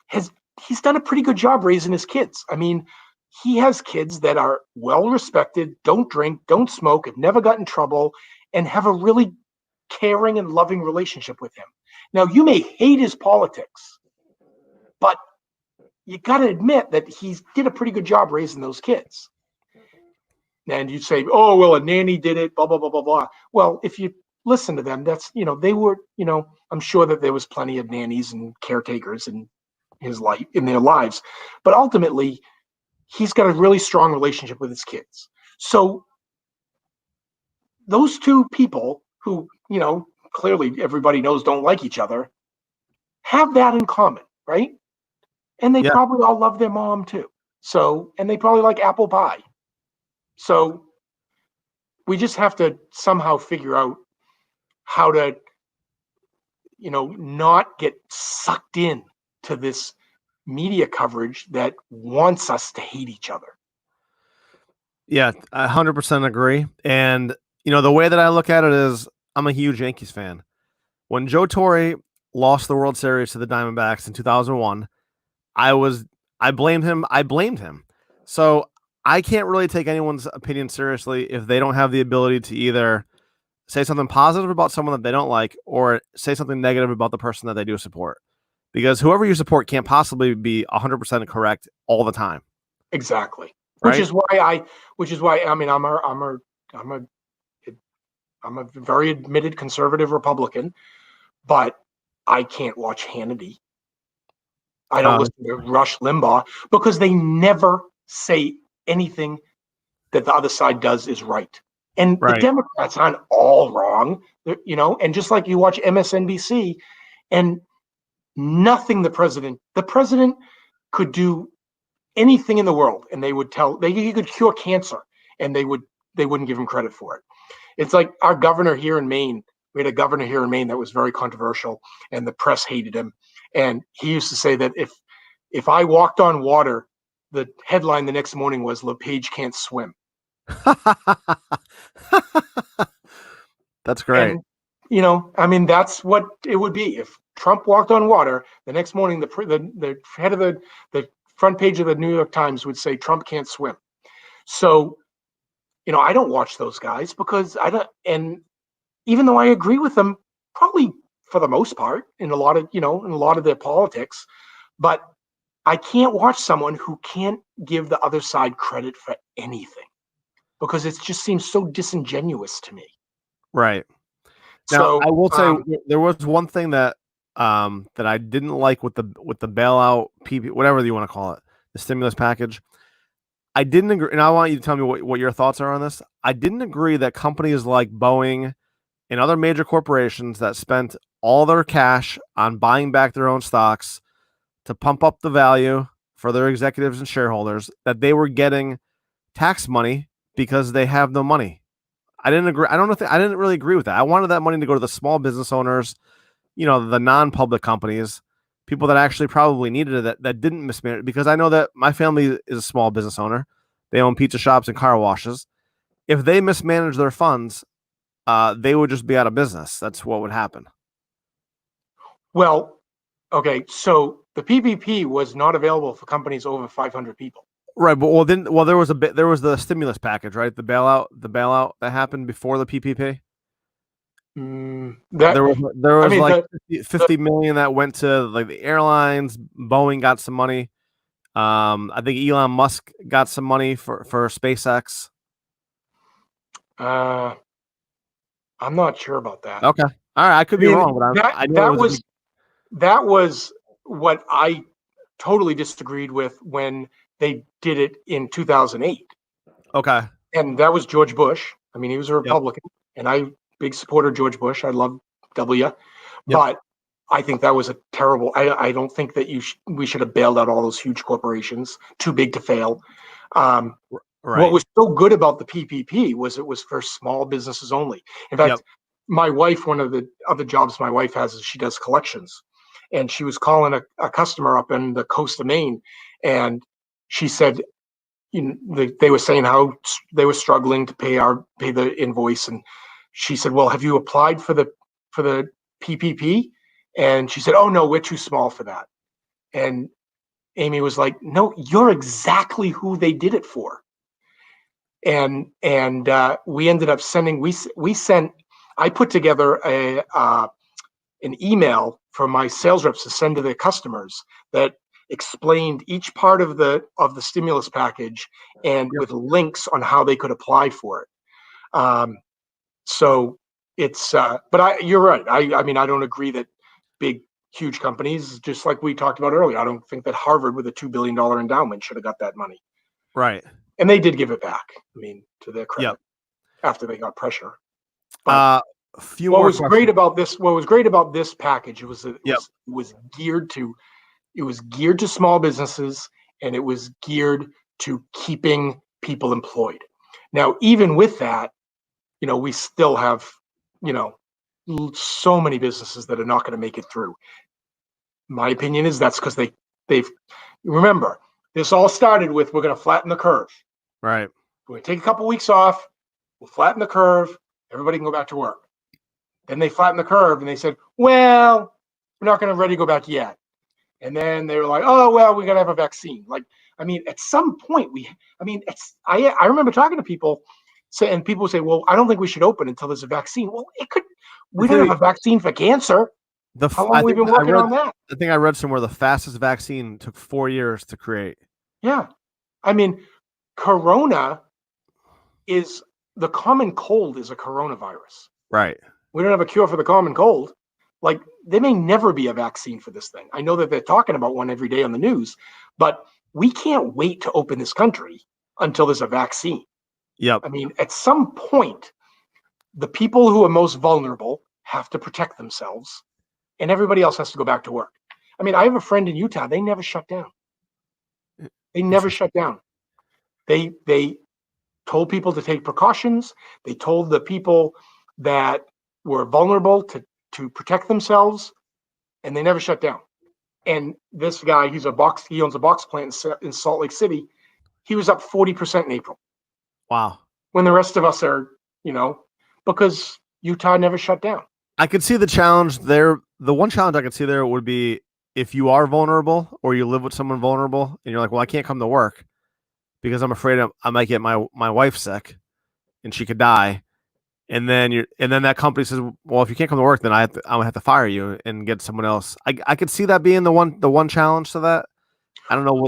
Speaker 2: has he's done a pretty good job raising his kids. I mean, he has kids that are well respected, don't drink, don't smoke, have never got in trouble, and have a really caring and loving relationship with him. Now, you may hate his politics, but you got to admit that he did a pretty good job raising those kids. And you say, oh, well, a nanny did it, blah, blah, blah, blah, blah. Well, if you listen to them, that's, they were, I'm sure that there was plenty of nannies and caretakers in his life, in their lives. But ultimately, he's got a really strong relationship with his kids. So those two people who, clearly everybody knows don't like each other, have that in common, right? And they probably all love their mom too. So, and they probably like apple pie. So we just have to somehow figure out how to, not get sucked in to this media coverage that wants us to hate each other.
Speaker 1: Yeah, I 100% agree. And, the way that I look at it is I'm a huge Yankees fan. When Joe Torre lost the World Series to the Diamondbacks in 2001, I blamed him. So I can't really take anyone's opinion seriously if they don't have the ability to either say something positive about someone that they don't like or say something negative about the person that they do support. Because whoever you support can't possibly be 100% correct all the time.
Speaker 2: Exactly.
Speaker 1: Right?
Speaker 2: Which is why I mean I'm a very admitted conservative Republican, but I can't watch Hannity. I don't listen to Rush Limbaugh because they never say anything that the other side does is right. And the Democrats aren't all wrong, and just like you watch MSNBC and nothing the president could do anything in the world and he could cure cancer and they wouldn't give him credit for it. It's like our governor here in Maine. We had a governor here in Maine that was very controversial and the press hated him. And he used to say that if I walked on water, the headline the next morning was LePage can't swim.
Speaker 1: That's great.
Speaker 2: And, that's what it would be. If Trump walked on water, the next morning, the head of the front page of the New York Times would say Trump can't swim. So, I don't watch those guys because I don't, and even though I agree with them, probably for the most part in a lot of their politics, but I can't watch someone who can't give the other side credit for anything because it just seems so disingenuous to me.
Speaker 1: Right. Now, I will say there was one thing that I didn't like with the bailout, whatever you want to call it, the stimulus package. I didn't agree, and I want you to tell me what your thoughts are on this. I didn't agree that companies like Boeing and other major corporations that spent all their cash on buying back their own stocks to pump up the value for their executives and shareholders, that they were getting tax money because they have no money. I didn't agree. I didn't really agree with that. I wanted that money to go to the small business owners, the non-public companies, people that actually probably needed it that didn't mismanage it, because I know that my family is a small business owner. They own pizza shops and car washes. If they mismanage their funds, they would just be out of business. That's what would happen.
Speaker 2: Well, okay, so the PPP was not available for companies over 500 people.
Speaker 1: Right, but there was the stimulus package, right? The bailout that happened before the PPP. There was 50 million that went to like the airlines. Boeing got some money. I think Elon Musk got some money for SpaceX.
Speaker 2: I'm not sure about that.
Speaker 1: Okay, all right, I could be wrong, but
Speaker 2: that was what I totally disagreed with when they did it in 2008.
Speaker 1: Okay,
Speaker 2: and that was George Bush. I mean, he was a Republican, and I big supporter of George Bush. I love W, but I think that was a terrible. I don't think that we should have bailed out all those huge corporations, too big to fail. Right. What was so good about the PPP was it was for small businesses only. In fact, my wife, one of the other jobs my wife has is she does collections, and she was calling a customer up in the coast of Maine, and she said, they were saying how they were struggling to pay the invoice, and she said, "Well, have you applied for the PPP?" And she said, "Oh no, we're too small for that." And Amy was like, no, you're exactly who they did it for. And we ended up sending, I put together an email for my sales reps to send to their customers that explained each part of the stimulus package and with links on how they could apply for it. So it's, but you're right. I mean, I don't agree that huge companies, just like we talked about earlier, I don't think that Harvard with a $2 billion endowment should have got that money.
Speaker 1: Right.
Speaker 2: And they did give it back. I mean, to their credit, after they got pressure. But what was great about this package was that it was geared to small businesses, and it was geared to keeping people employed. Now, even with that, we still have, so many businesses that are not going to make it through. My opinion is that's because they've remember, this all started with, we're going to flatten the curve.
Speaker 1: Right.
Speaker 2: We're going to take a couple of weeks off. We'll flatten the curve. Everybody can go back to work. Then they flattened the curve and they said, well, we're not going to ready to go back yet. And then they were like, oh, well, we got to have a vaccine. Like, I mean, at some point I remember talking to people and people would say, well, I don't think we should open until there's a vaccine. Well, we don't have a vaccine for cancer. How long have we been working on that?
Speaker 1: I think I read somewhere the fastest vaccine took 4 years to create.
Speaker 2: Yeah. I mean, the common cold is a coronavirus.
Speaker 1: Right.
Speaker 2: We don't have a cure for the common cold. Like, there may never be a vaccine for this thing. I know that they're talking about one every day on the news, but we can't wait to open this country until there's a vaccine.
Speaker 1: Yep.
Speaker 2: I mean, at some point, the people who are most vulnerable have to protect themselves, and everybody else has to go back to work. I mean, I have a friend in Utah. They never shut down. They told people to take precautions. They told the people that were vulnerable to protect themselves, and they never shut down. And this guy, he owns a box plant in Salt Lake City. He was up 40% in April.
Speaker 1: Wow.
Speaker 2: When the rest of us are, because Utah never shut down.
Speaker 1: I could see the challenge there. The one challenge I could see there would be if you are vulnerable or you live with someone vulnerable and you're like, well, I can't come to work because I'm afraid I might get my wife sick and she could die. And then that company says, well, if you can't come to work, then I'm gonna have to fire you and get someone else. I could see that being the one challenge to that. I don't know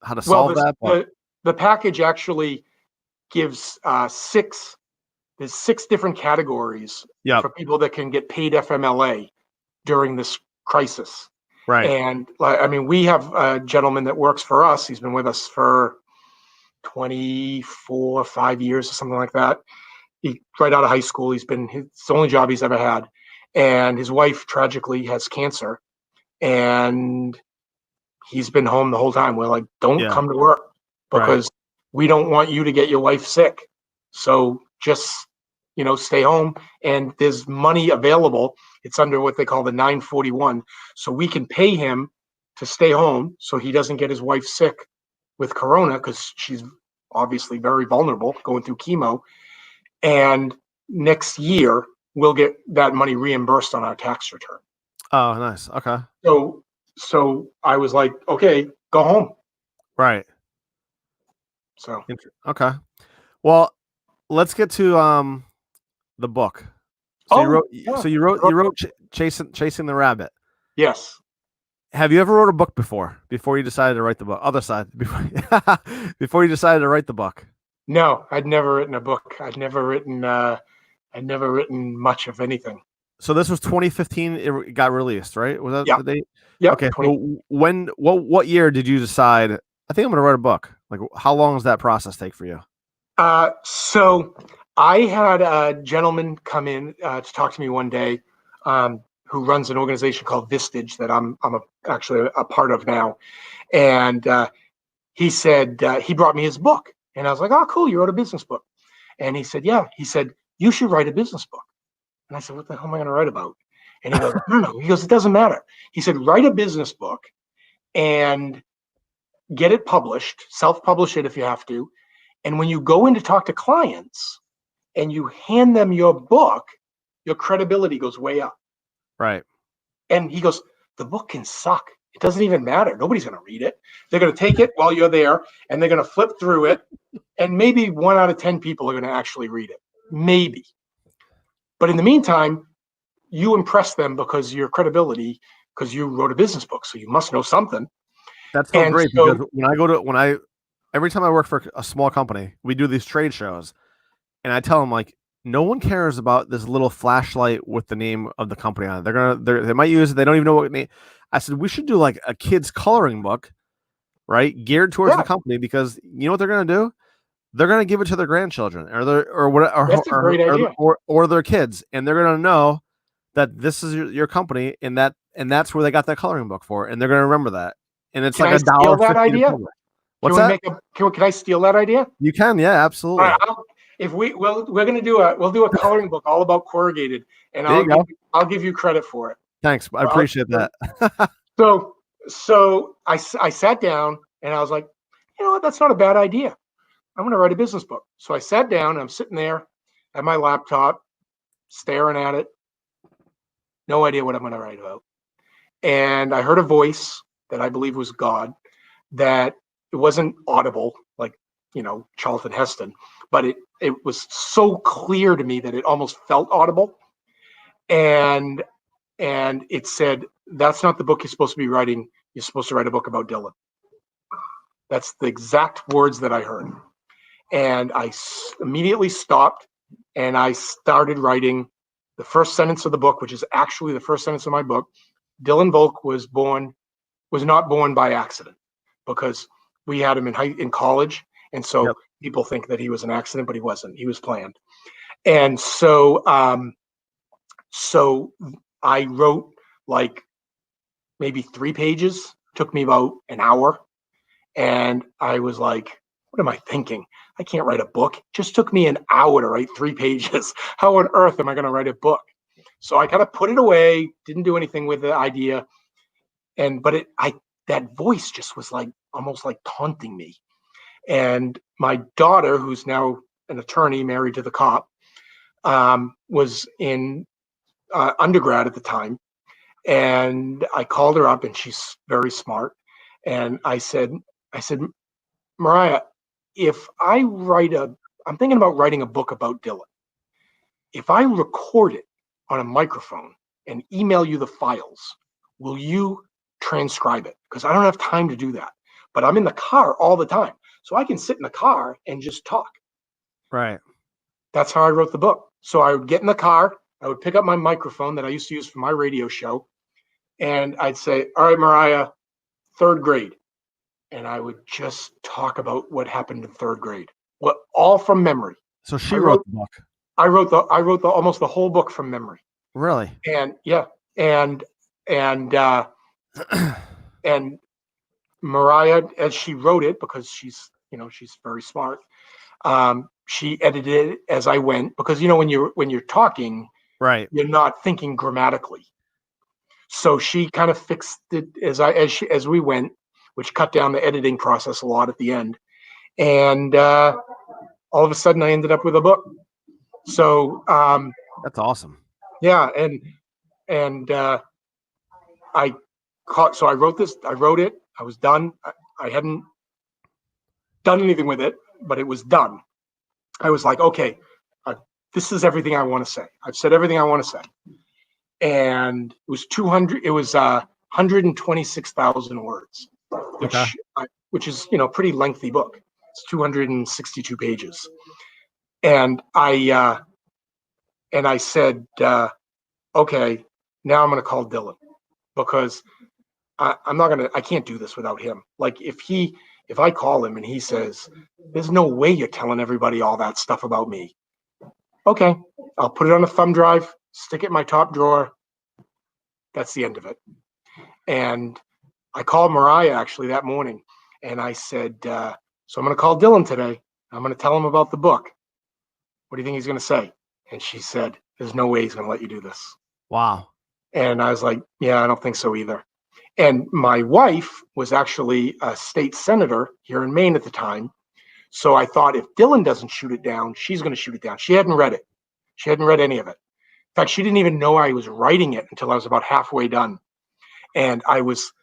Speaker 1: how to solve that. But
Speaker 2: the package actually gives there's 6 different categories for people that can get paid FMLA during this crisis.
Speaker 1: Right.
Speaker 2: And I mean, we have a gentleman that works for us. He's been with us for 5 years or something like that. Right out of high school. It's the only job he's ever had. And his wife tragically has cancer. And he's been home the whole time. We're like, don't come to work because we don't want you to get your wife sick. So just, stay home. And there's money available. It's under what they call the 941. So we can pay him to stay home so he doesn't get his wife sick with corona, because she's obviously very vulnerable going through chemo. And next year we'll get that money reimbursed on our tax return.
Speaker 1: Oh, nice. Okay.
Speaker 2: So I was like, okay, go home.
Speaker 1: Right.
Speaker 2: So
Speaker 1: okay. Well, let's get to the book. So you wrote Chasing the Rabbit.
Speaker 2: Yes.
Speaker 1: Have you ever wrote a book before you decided to write the book? Before you decided to write the book?
Speaker 2: No, I'd never written a book. I'd never written much of anything.
Speaker 1: So this was 2015. It got released, right? Was that the date?
Speaker 2: Yeah.
Speaker 1: Okay. So what year did you decide? I think I'm going to write a book. Like, how long does that process take for you?
Speaker 2: So I had a gentleman come in to talk to me one day, who runs an organization called Vistage that I'm actually a part of now, and he said he brought me his book. And I was like, oh, cool, you wrote a business book. And he said, yeah. He said, you should write a business book. And I said, what the hell am I going to write about? And he goes, I don't know. He goes, it doesn't matter. He said, write a business book and get it published, self-publish it if you have to. And when you go in to talk to clients and you hand them your book, your credibility goes way up.
Speaker 1: Right.
Speaker 2: And he goes, the book can suck It doesn't even matter. Nobody's going to read it. They're going to take it while you're there, and they're going to flip through it, and maybe 1 out of 10 people are going to actually read it. Maybe. But in the meantime, you impress them because your credibility, because you wrote a business book, so you must know something.
Speaker 1: That's so great, because every time I work for a small company, we do these trade shows, and I tell them, like, no one cares about this little flashlight with the name of the company on it. They might use it. They don't even know what name. I said, we should do like a kid's coloring book, right? Geared towards the company, because you know what they're going to do? They're going to give it to their grandchildren
Speaker 2: That's a great idea.
Speaker 1: or their kids. And they're going to know that this is your company, and that's where they got that coloring book for. And they're going to remember that. And it's like $1.50. What's that?
Speaker 2: Can I steal that idea?
Speaker 1: You can. Yeah, absolutely.
Speaker 2: If we're going to we'll do a coloring book all about corrugated, and I'll give you credit for it.
Speaker 1: Thanks. I appreciate that.
Speaker 2: So I sat down and I was like, you know what? That's not a bad idea. I'm going to write a business book. So I sat down and I'm sitting there at my laptop, staring at it. No idea what I'm going to write about. And I heard a voice that I believe was God, that it wasn't audible, like, Charlton Heston, but it was so clear to me that it almost felt audible. And it said, that's not the book you're supposed to be writing. You're supposed to write a book about Dylan. That's the exact words that I heard. And I immediately stopped and I started writing the first sentence of the book, which is actually the first sentence of my book. Dylan Volk was not born by accident, because we had him in college. And so people think that he was an accident, but he wasn't. He was planned. And so I wrote like maybe 3 pages, took me about an hour. And I was like, what am I thinking? I can't write a book. It just took me an hour to write 3 pages. How on earth am I going to write a book? So I kind of put it away, didn't do anything with the idea. But that voice just was like, almost like taunting me. And my daughter, who's now an attorney married to the cop, was in undergrad at the time. And I called her up, and she's very smart. And I said, Mariah, I'm thinking about writing a book about Dylan. If I record it on a microphone and email you the files, will you transcribe it? Because I don't have time to do that. But I'm in the car all the time. So I can sit in the car and just talk.
Speaker 1: Right.
Speaker 2: That's how I wrote the book. So I would get in the car, I would pick up my microphone that I used to use for my radio show, and I'd say, all right, Mariah, 3rd grade. And I would just talk about what happened in 3rd grade. All from memory.
Speaker 1: So she wrote the book.
Speaker 2: I wrote almost the whole book from memory.
Speaker 1: Really?
Speaker 2: And yeah. And Mariah, as she wrote it, because she's very smart, she edited it as I went, because when you're talking,
Speaker 1: right,
Speaker 2: you're not thinking grammatically. So she kind of fixed it as we went, which cut down the editing process a lot at the end. And all of a sudden I ended up with a book. So
Speaker 1: that's awesome.
Speaker 2: Yeah. And I wrote this, I wrote it, I was done. I hadn't done anything with it, but it was done. I was like, okay, this is everything I want to say. I've said everything I want to say. And it was 126,000 words, which is, pretty lengthy book. It's 262 pages. And I said, okay, now I'm going to call Dylan, because I can't do this without him. Like if I call him and he says, there's no way you're telling everybody all that stuff about me. Okay, I'll put it on a thumb drive, stick it in my top drawer. That's the end of it. And I called Mariah actually that morning, and I said, so I'm going to call Dylan today. I'm going to tell him about the book. What do you think he's going to say? And she said, there's no way he's going to let you do this.
Speaker 1: Wow.
Speaker 2: And I was like, yeah, I don't think so either. And my wife was actually a state senator here in Maine at the time. So I thought, if Dylan doesn't shoot it down, she's going to shoot it down. She hadn't read it. She hadn't read any of it. In fact, she didn't even know I was writing it until I was about halfway done. And I was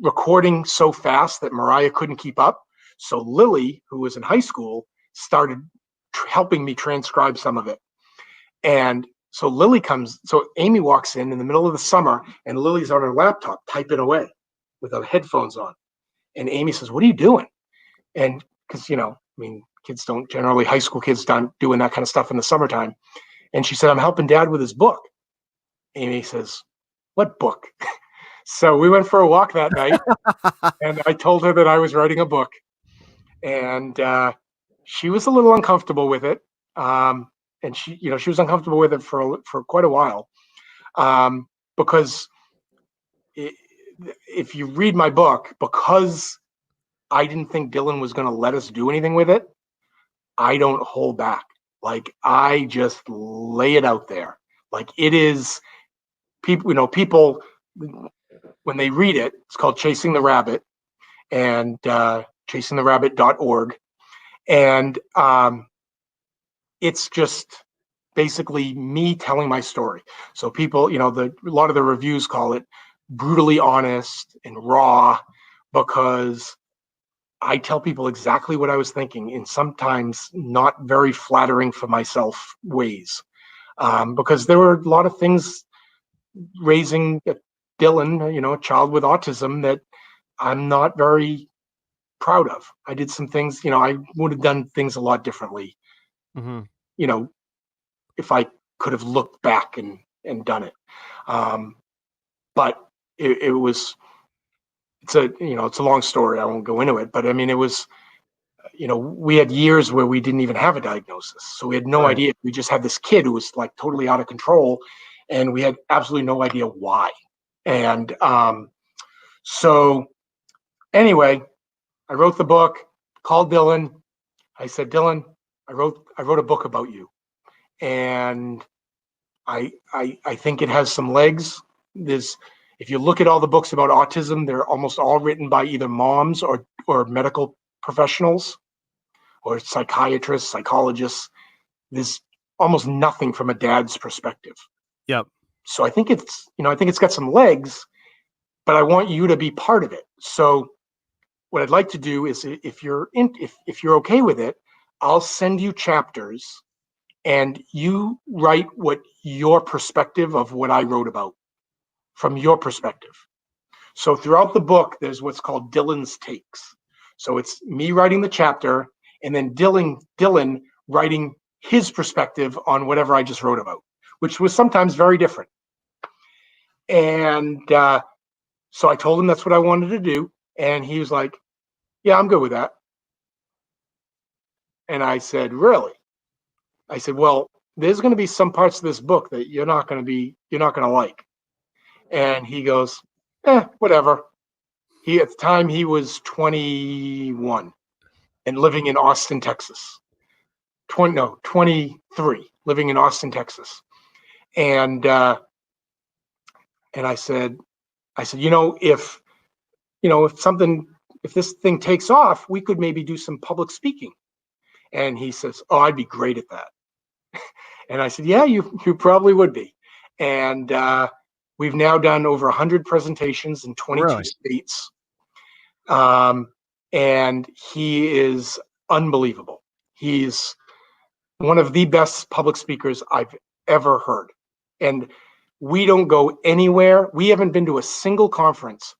Speaker 2: recording so fast that Mariah couldn't keep up. So Lily, who was in high school, started helping me transcribe some of it. And so Amy walks in the middle of the summer, and Lily's on her laptop typing away with her headphones on. And Amy says, "What are you doing?" And because, kids don't generally, high school kids don't doing that kind of stuff in the summertime. And she said, "I'm helping Dad with his book." Amy says, "What book?" So we went for a walk that night, and I told her that I was writing a book. And she was a little uncomfortable with it. And she was uncomfortable with it for quite a while. Because if you read my book, because I didn't think Dylan was going to let us do anything with it, I don't hold back. Like, I just lay it out there. Like, it is, people, when they read it, it's called Chasing the Rabbit, and chasingtherabbit.org. And it's just basically me telling my story. So people, a lot of the reviews call it brutally honest and raw, because I tell people exactly what I was thinking in sometimes not very flattering for myself ways. Because there were a lot of things raising Dylan, a child with autism, that I'm not very proud of. I did some things, I would have done things a lot differently, if I could have looked back and done it. But it's a long story. I won't go into it, but I mean, it was, we had years where we didn't even have a diagnosis. So we had no idea. We just had this kid who was like totally out of control, and we had absolutely no idea why. And so anyway, I wrote the book, called Dylan. I said, "Dylan, I wrote a book about you, and I think it has some legs." If you look at all the books about autism, they're almost all written by either moms or medical professionals or psychiatrists, psychologists. There's almost nothing from a dad's perspective.
Speaker 1: Yep.
Speaker 2: So I think it's got some legs, but I want you to be part of it. So what I'd like to do is, if you're okay with it, I'll send you chapters, and you write what your perspective of what I wrote about from your perspective. So throughout the book, there's what's called Dylan's takes. So it's me writing the chapter, and then Dylan writing his perspective on whatever I just wrote about, which was sometimes very different. And so I told him that's what I wanted to do. And he was like, "Yeah, I'm good with that." And I said, "Really?" I said, "Well, there's going to be some parts of this book that you're not going to like." And he goes, "Whatever." At the time, he was 21 and living in Austin, Texas. 23, living in Austin, Texas. And I said, if this thing takes off, we could maybe do some public speaking. And he says, "Oh, I'd be great at that." And I said, "Yeah, you probably would be." And we've now done over 100 presentations in 22 states. And he is unbelievable. He's one of the best public speakers I've ever heard. And we don't go anywhere. We haven't been to a single conference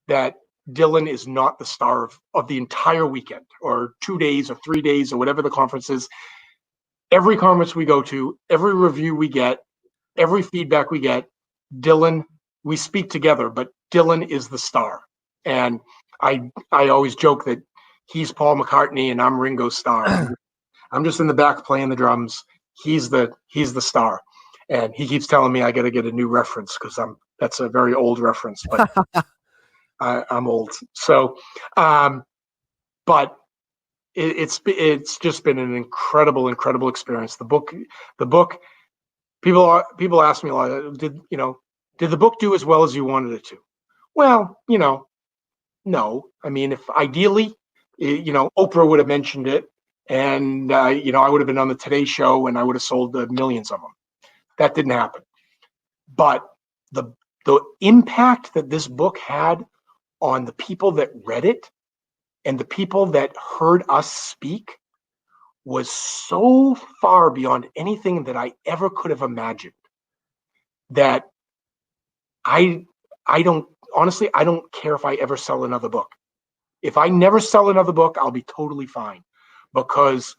Speaker 2: that Dylan is not the star of the entire weekend, or 2 days or 3 days or whatever the conference is. Every conference we go to, every review we get, every feedback we get, Dylan, we speak together, but Dylan is the star. And I always joke that he's Paul McCartney and I'm Ringo Starr. I'm just in the back playing the drums. He's the star. And he keeps telling me I got to get a new reference, because that's a very old reference, but I'm old. So, but it's just been an incredible experience. The book. People ask me a lot. Did the book do as well as you wanted it to? Well, no. I mean, if ideally, Oprah would have mentioned it, and I would have been on the Today Show, and I would have sold millions of them. That didn't happen. But the impact that this book had on the people that read it and the people that heard us speak was so far beyond anything that I ever could have imagined, that I don't, honestly, I don't care if I ever sell another book. If I never sell another book, I'll be totally fine, because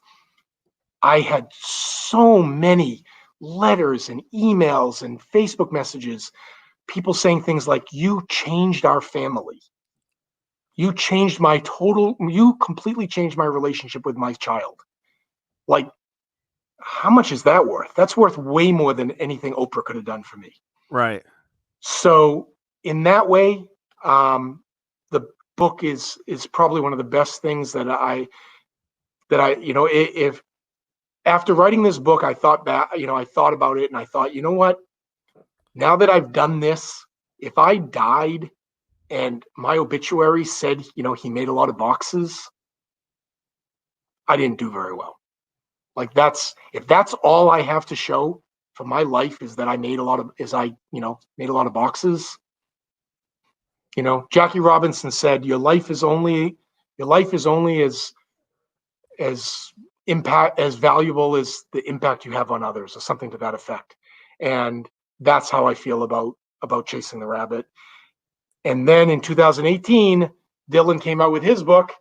Speaker 2: I had so many letters and emails and Facebook messages, people saying things like, "You changed our family. You completely changed my relationship with my child." Like, how much is that worth? That's worth way more than anything Oprah could have done for me.
Speaker 1: Right.
Speaker 2: So in that way, the book is probably one of the best things that I if after writing this book, I thought back, I thought about it and I thought, you know what? Now that I've done this, if I died and my obituary said, he made a lot of boxes, I didn't do very well. Like, if that's all I have to show for my life is that I made a lot of, made a lot of boxes. Jackie Robinson said, your life is only as valuable as the impact you have on others, or something to that effect. And that's how I feel about Chasing the Rabbit. And then in 2018, Dylan came out with his book,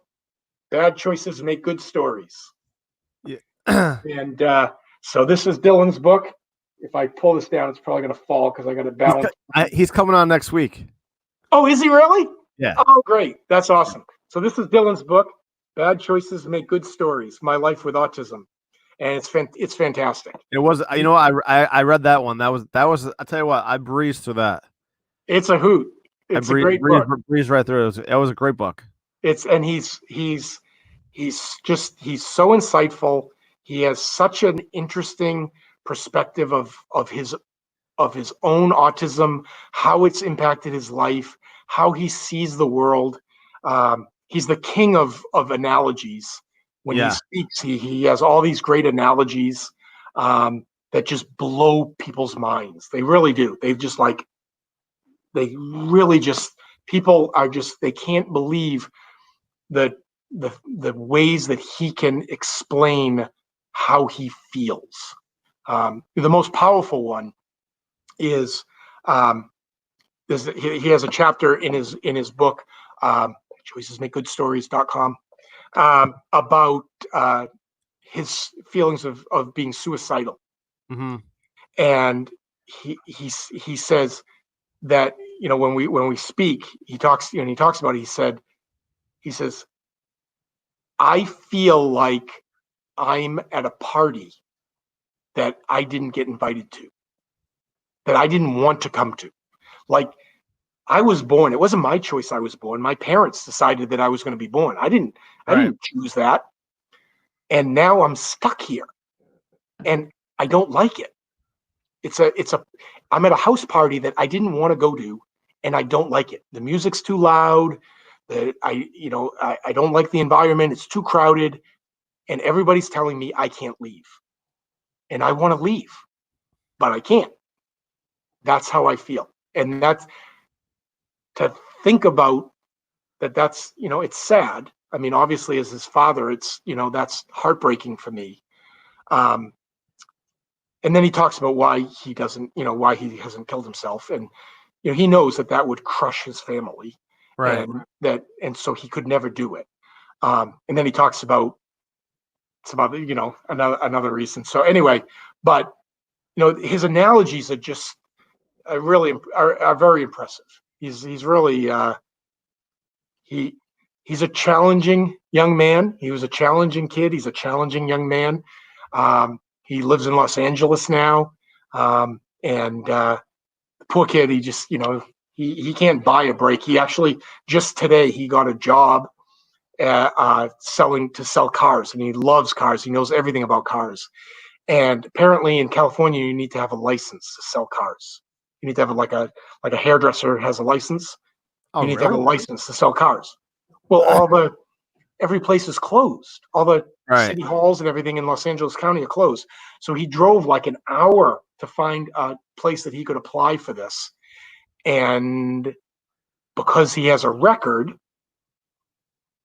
Speaker 2: Bad Choices Make Good Stories.
Speaker 1: Yeah.
Speaker 2: And so this is Dylan's book. If I pull this down, it's probably going to fall because I got it balanced.
Speaker 1: He's coming on next week.
Speaker 2: Oh, is he really?
Speaker 1: Yeah.
Speaker 2: Oh, great. That's awesome. So this is Dylan's book, Bad Choices Make Good Stories, My Life with Autism. And it's fantastic.
Speaker 1: It was, I read that one. That was, I tell you what, I breezed through that.
Speaker 2: It's a hoot. It's a great book.
Speaker 1: Breezed right through it. It was a great book.
Speaker 2: He's so insightful. He has such an interesting perspective of his own autism, how it's impacted his life, how he sees the world. He's the king of analogies. When he speaks, he has all these great analogies that just blow people's minds. They really do. People are just, they can't believe the ways that he can explain how he feels. The most powerful one is he has a chapter in his book, choicesmakegoodstories.com, about his feelings of being suicidal.
Speaker 1: Mm-hmm.
Speaker 2: And he says that, when we speak, he talks about it. He says, I feel like I'm at a party that I didn't get invited to, that I didn't want to come to. Like, I was born. It wasn't my choice. I was born. My parents decided that I was going to be born. I didn't choose that. And now I'm stuck here and I don't like it. I'm at a house party that I didn't want to go to, and I don't like it. The music's too loud. I don't like the environment. It's too crowded, and everybody's telling me I can't leave. And I want to leave, but I can't. That's how I feel. And that's, to think about that's, it's sad. I mean, obviously as his father, it's, that's heartbreaking for me. And then he talks about why he hasn't killed himself. And, he knows that would crush his family.
Speaker 1: Right.
Speaker 2: And so he could never do it. And then he talks about, another reason. So anyway, but, his analogies are just really are very impressive. He's really, he's a challenging young man. He was a challenging kid. He's a challenging young man. He lives in Los Angeles now. And the poor kid, he just, he can't buy a break. He actually, just today, he got a job to sell cars, and he loves cars. He knows everything about cars. And apparently in California, you need to have a license to sell cars. You need to have like a hairdresser has a license.
Speaker 1: Oh,
Speaker 2: you need
Speaker 1: really?
Speaker 2: to have a license to sell cars. Well, every place is closed. All the city halls and everything in Los Angeles County are closed. So he drove like an hour to find a place that he could apply for this. And because he has a record,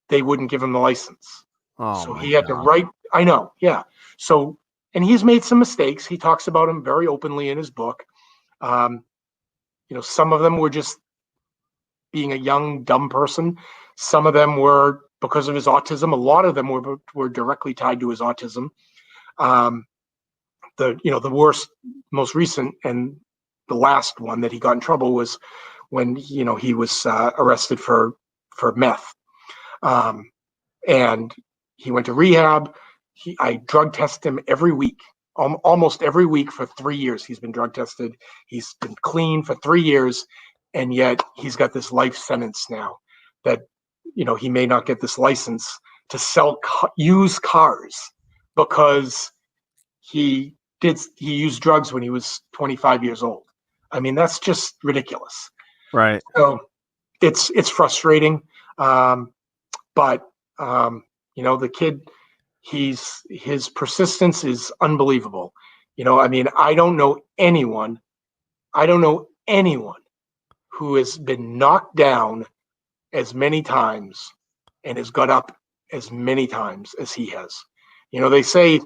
Speaker 2: they wouldn't give him the license.
Speaker 1: Oh,
Speaker 2: so
Speaker 1: my
Speaker 2: he had to
Speaker 1: God.
Speaker 2: write. I know, yeah. So, and he's made some mistakes. He talks about them very openly in his book. Some of them were just being a young, dumb person. Some of them were because of his autism. A lot of them were directly tied to his autism. The worst, most recent, and the last one that he got in trouble was when he was arrested for meth, and he went to rehab. I drug test him every week, almost every week for 3 years. He's been drug tested. He's been clean for 3 years, and yet he's got this life sentence now that he may not get this license to sell used cars because he used drugs when he was 25 years old. I mean, that's just ridiculous.
Speaker 1: Right.
Speaker 2: So it's frustrating. But the kid, his persistence is unbelievable. I mean, I don't know anyone who has been knocked down as many times and has got up as many times as he has. They say,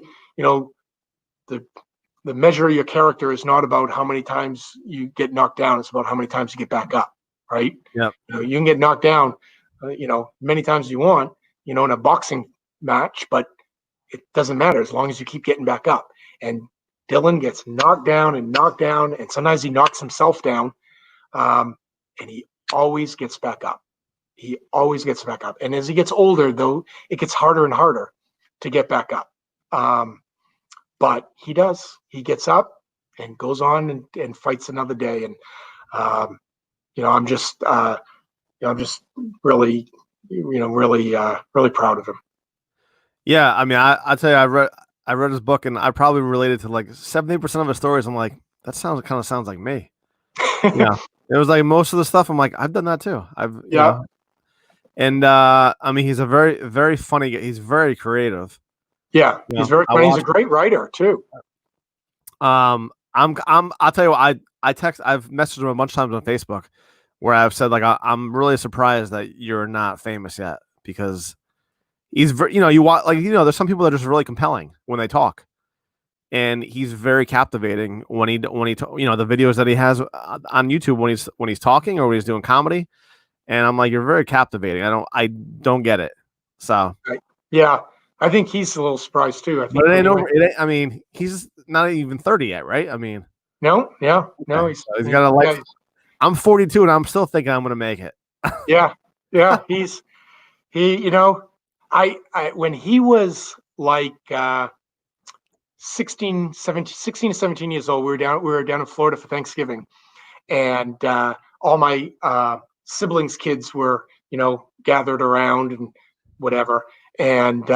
Speaker 2: the measure of your character is not about how many times you get knocked down. It's about how many times you get back up. Right.
Speaker 1: Yep.
Speaker 2: You can get knocked down, many times you want, in a boxing match, but it doesn't matter as long as you keep getting back up. And Dylan gets knocked down, and sometimes he knocks himself down, and he always gets back up. And as he gets older, though, it gets harder and harder to get back up. But he does. He gets up and goes on and fights another day. And I'm just really, really proud of him.
Speaker 1: Yeah, I mean, I tell you, I read his book, and I probably related to like 70% of his stories. I'm like, that sounds like me. Yeah, it was like most of the stuff. I'm like, I've done that too. And I mean, he's a very, very funny guy. He's very creative.
Speaker 2: Yeah, he's very funny. He's a great writer too.
Speaker 1: I'll tell you what, I've messaged him a bunch of times on Facebook where I've said like, I'm really surprised that you're not famous yet, because he's very, you want, like, there's some people that are just really compelling when they talk, and he's very captivating when he the videos that he has on YouTube when he's talking or when he's doing comedy. And I'm like, you're very captivating. I don't get it. So
Speaker 2: yeah, I think he's a little surprised too. I think,
Speaker 1: but I mean, he's not even 30 yet, right? I mean,
Speaker 2: no,
Speaker 1: he's got a life. I'm 42 and I'm still thinking I'm going to make it.
Speaker 2: yeah. When he was like 16 to 17 years old, we were down in Florida for Thanksgiving, and all my siblings' kids were, gathered around and whatever. And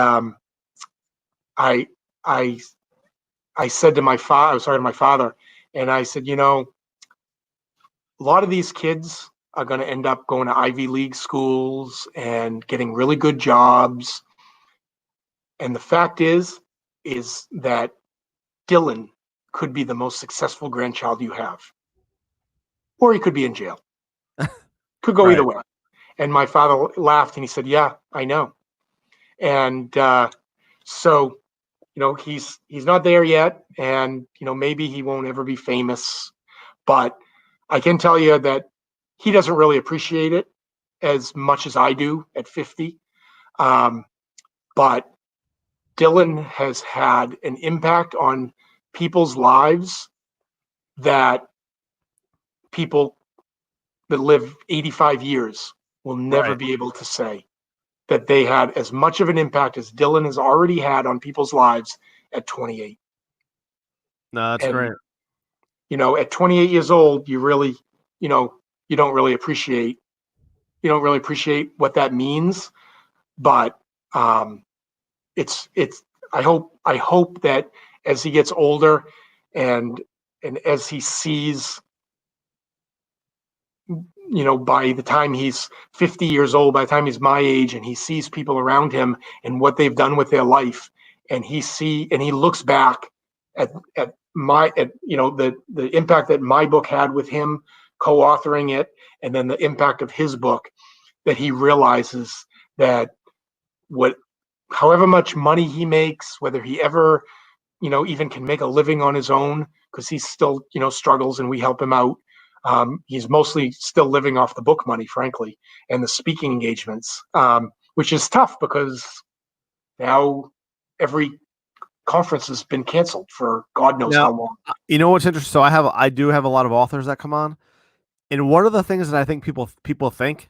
Speaker 2: I said to my father, and I said, a lot of these kids are going to end up going to Ivy League schools and getting really good jobs. And the fact is that Dylan could be the most successful grandchild you have, or he could be in jail. Could go either way. And my father laughed and he said, yeah, I know. And so, he's not there yet. And, maybe he won't ever be famous, but I can tell you that he doesn't really appreciate it as much as I do at 50. But Dylan has had an impact on people's lives that people that live 85 years will never be able to say that they had as much of an impact as Dylan has already had on people's lives at 28.
Speaker 1: No, that's great.
Speaker 2: At 28 years old, you really, you don't really appreciate what that means. But it's I hope that as he gets older and as he sees, by the time he's 50 years old, by the time he's my age, and he sees people around him and what they've done with their life, and he looks back at the impact that my book had with him co-authoring it, and then the impact of his book, that he realizes that however much money he makes, whether he ever, even can make a living on his own, because he still, struggles and we help him out. He's mostly still living off the book money, frankly, and the speaking engagements, which is tough because now every conference has been canceled for God knows how long.
Speaker 1: You know what's interesting? So I do have a lot of authors that come on, and one of the things that I think people think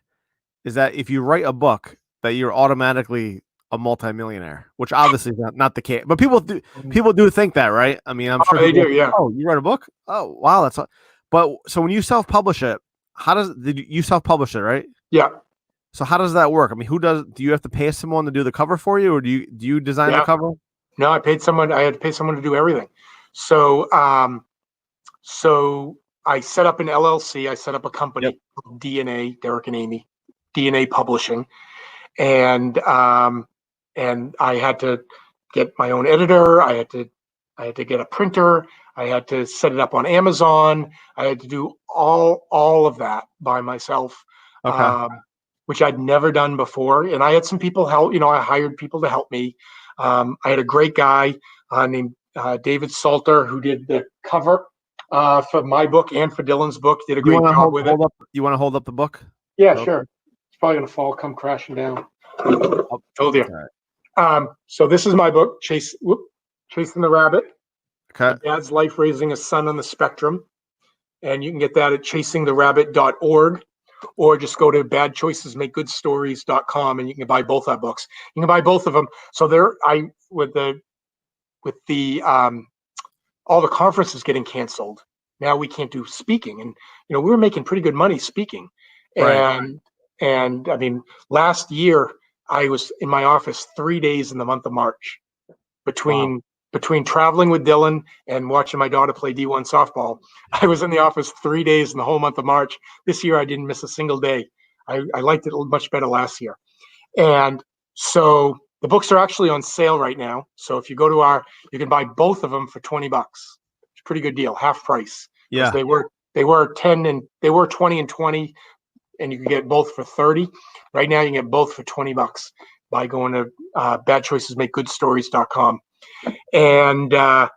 Speaker 1: is that if you write a book, that you're automatically a multimillionaire, which obviously is not the case. But people do think that, right? I mean, I'm sure
Speaker 2: they do. Yeah.
Speaker 1: Oh, you write a book? Oh, wow, But so when you self-publish it, did you self-publish it, right?
Speaker 2: Yeah.
Speaker 1: So how does that work? I mean, do you have to pay someone to do the cover for you, or do you design the cover?
Speaker 2: No, I had to pay someone to do everything. So, so I set up an LLC. I set up a company, DNA, Derek and Amy, DNA Publishing, and I had to get my own editor. I had to get a printer. I had to set it up on Amazon. I had to do all of that by myself, which I'd never done before. And I had some people help. I hired people to help me. I had a great guy named David Salter, who did the cover for my book and for Dylan's book. Did a great job with it.
Speaker 1: You want to hold up the book?
Speaker 2: Yeah, sure. It's probably going to come crashing down. Told you. So this is my book, Chasing the Rabbit.
Speaker 1: Okay.
Speaker 2: Dad's Life Raising a Son on the Spectrum. And you can get that at chasingtherabbit.org, or just go to badchoicesmakegoodstories.com and you can buy both our books. You can buy both of them. So with the all the conferences getting canceled, now we can't do speaking. And we were making pretty good money speaking.
Speaker 1: Right.
Speaker 2: And I mean, last year I was in my office 3 days in the month of March between traveling with Dylan and watching my daughter play D1 softball. I was in the office 3 days in the whole month of March. This year I didn't miss a single day. I liked it much better last year. And so the books are actually on sale right now. So if you go to you can buy both of them for $20. It's a pretty good deal, half price.
Speaker 1: Yeah.
Speaker 2: They were 20 and 20. And you can get both for 30. Right now, you can get both for $20 by going to badchoicesmakegoodstories.com. And but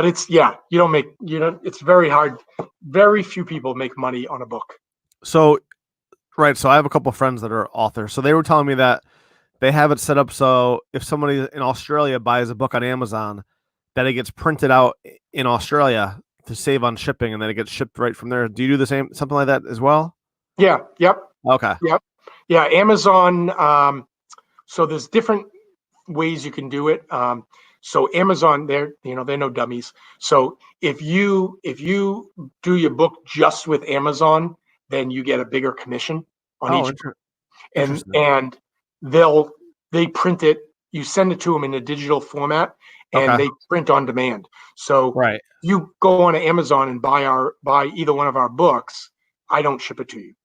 Speaker 2: it's it's very hard. Very few people make money on a book.
Speaker 1: So, right. So I have a couple of friends that are authors. So they were telling me that they have it set up so if somebody in Australia buys a book on Amazon, that it gets printed out in Australia to save on shipping, and then it gets shipped right from there. Do you do the same, something like that as well?
Speaker 2: Yeah. Yep.
Speaker 1: Okay.
Speaker 2: Yep. Yeah. Amazon. So there's different ways you can do it. So Amazon, they're no dummies. So if you do your book just with Amazon, then you get a bigger commission on each. And they print it. You send it to them in a digital format, and they print on demand. So you go on to Amazon and buy either one of our books. I don't ship it to you.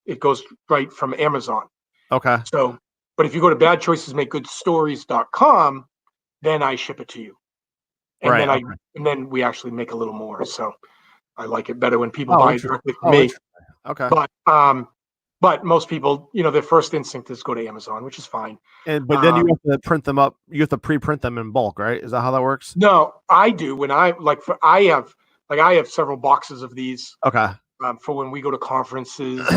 Speaker 2: It goes right from Amazon.
Speaker 1: Okay.
Speaker 2: So, but if you go to badchoicesmakegoodstories.com, then I ship it to you. And then we actually make a little more. So I like it better when people buy it directly from me.
Speaker 1: Okay.
Speaker 2: But most people, their first instinct is go to Amazon, which is fine.
Speaker 1: But then you have to print them up. You have to pre-print them in bulk, right? Is that how that works?
Speaker 2: No, I do. When I have several boxes of these.
Speaker 1: Okay.
Speaker 2: For when we go to conferences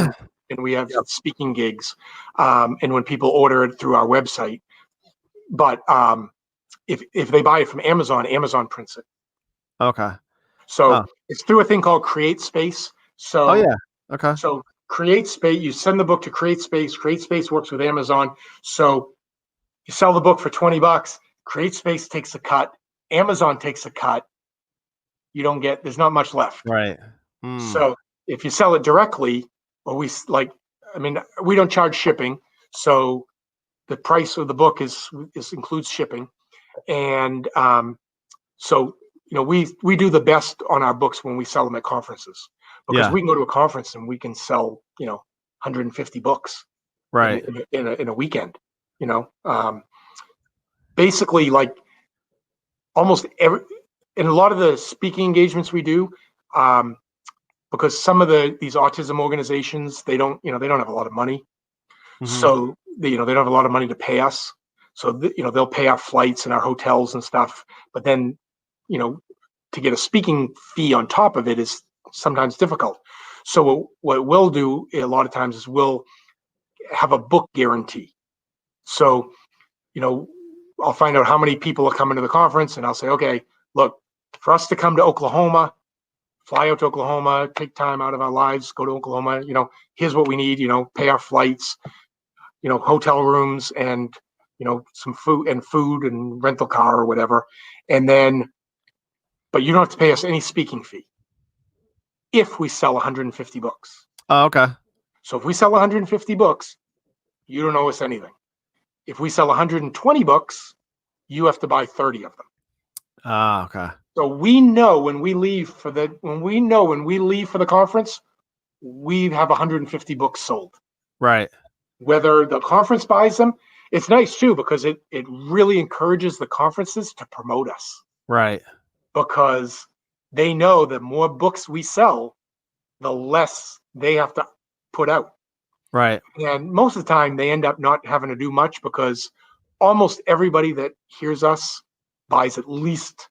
Speaker 2: and we have speaking gigs, and when people order it through our website. But if they buy it from Amazon, Amazon prints it.
Speaker 1: Okay.
Speaker 2: So it's through a thing called CreateSpace. So
Speaker 1: okay.
Speaker 2: So CreateSpace, you send the book to CreateSpace. CreateSpace works with Amazon. So you sell the book for $20. CreateSpace takes a cut. Amazon takes a cut. There's not much left.
Speaker 1: Right.
Speaker 2: So if you sell it directly, we don't charge shipping. So the price of the book includes shipping. And so we do the best on our books when we sell them at conferences, because we can go to a conference and we can sell 150 books in a weekend. Basically, like almost in a lot of the speaking engagements we do, because some of these autism organizations, they don't have a lot of money. So they don't have a lot of money to pay us. So they'll pay our flights and our hotels and stuff. But then, to get a speaking fee on top of it is sometimes difficult. So what we'll do a lot of times is we'll have a book guarantee. So, I'll find out how many people are coming to the conference, and I'll say, okay, look, for us to come to Oklahoma, fly out to Oklahoma, take time out of our lives, go to Oklahoma, here's what we need, pay our flights, hotel rooms and, some food and rental car or whatever. And then, but you don't have to pay us any speaking fee if we sell 150 books.
Speaker 1: Oh, okay.
Speaker 2: So if we sell 150 books, you don't owe us anything. If we sell 120 books, you have to buy 30 of them.
Speaker 1: Ah, okay.
Speaker 2: So we know when we leave for the conference, we have 150 books sold.
Speaker 1: Right.
Speaker 2: Whether the conference buys them, it's nice too, because it really encourages the conferences to promote us.
Speaker 1: Right.
Speaker 2: Because they know that more books we sell, the less they have to put out.
Speaker 1: Right.
Speaker 2: And most of the time they end up not having to do much, because almost everybody that hears us buys at least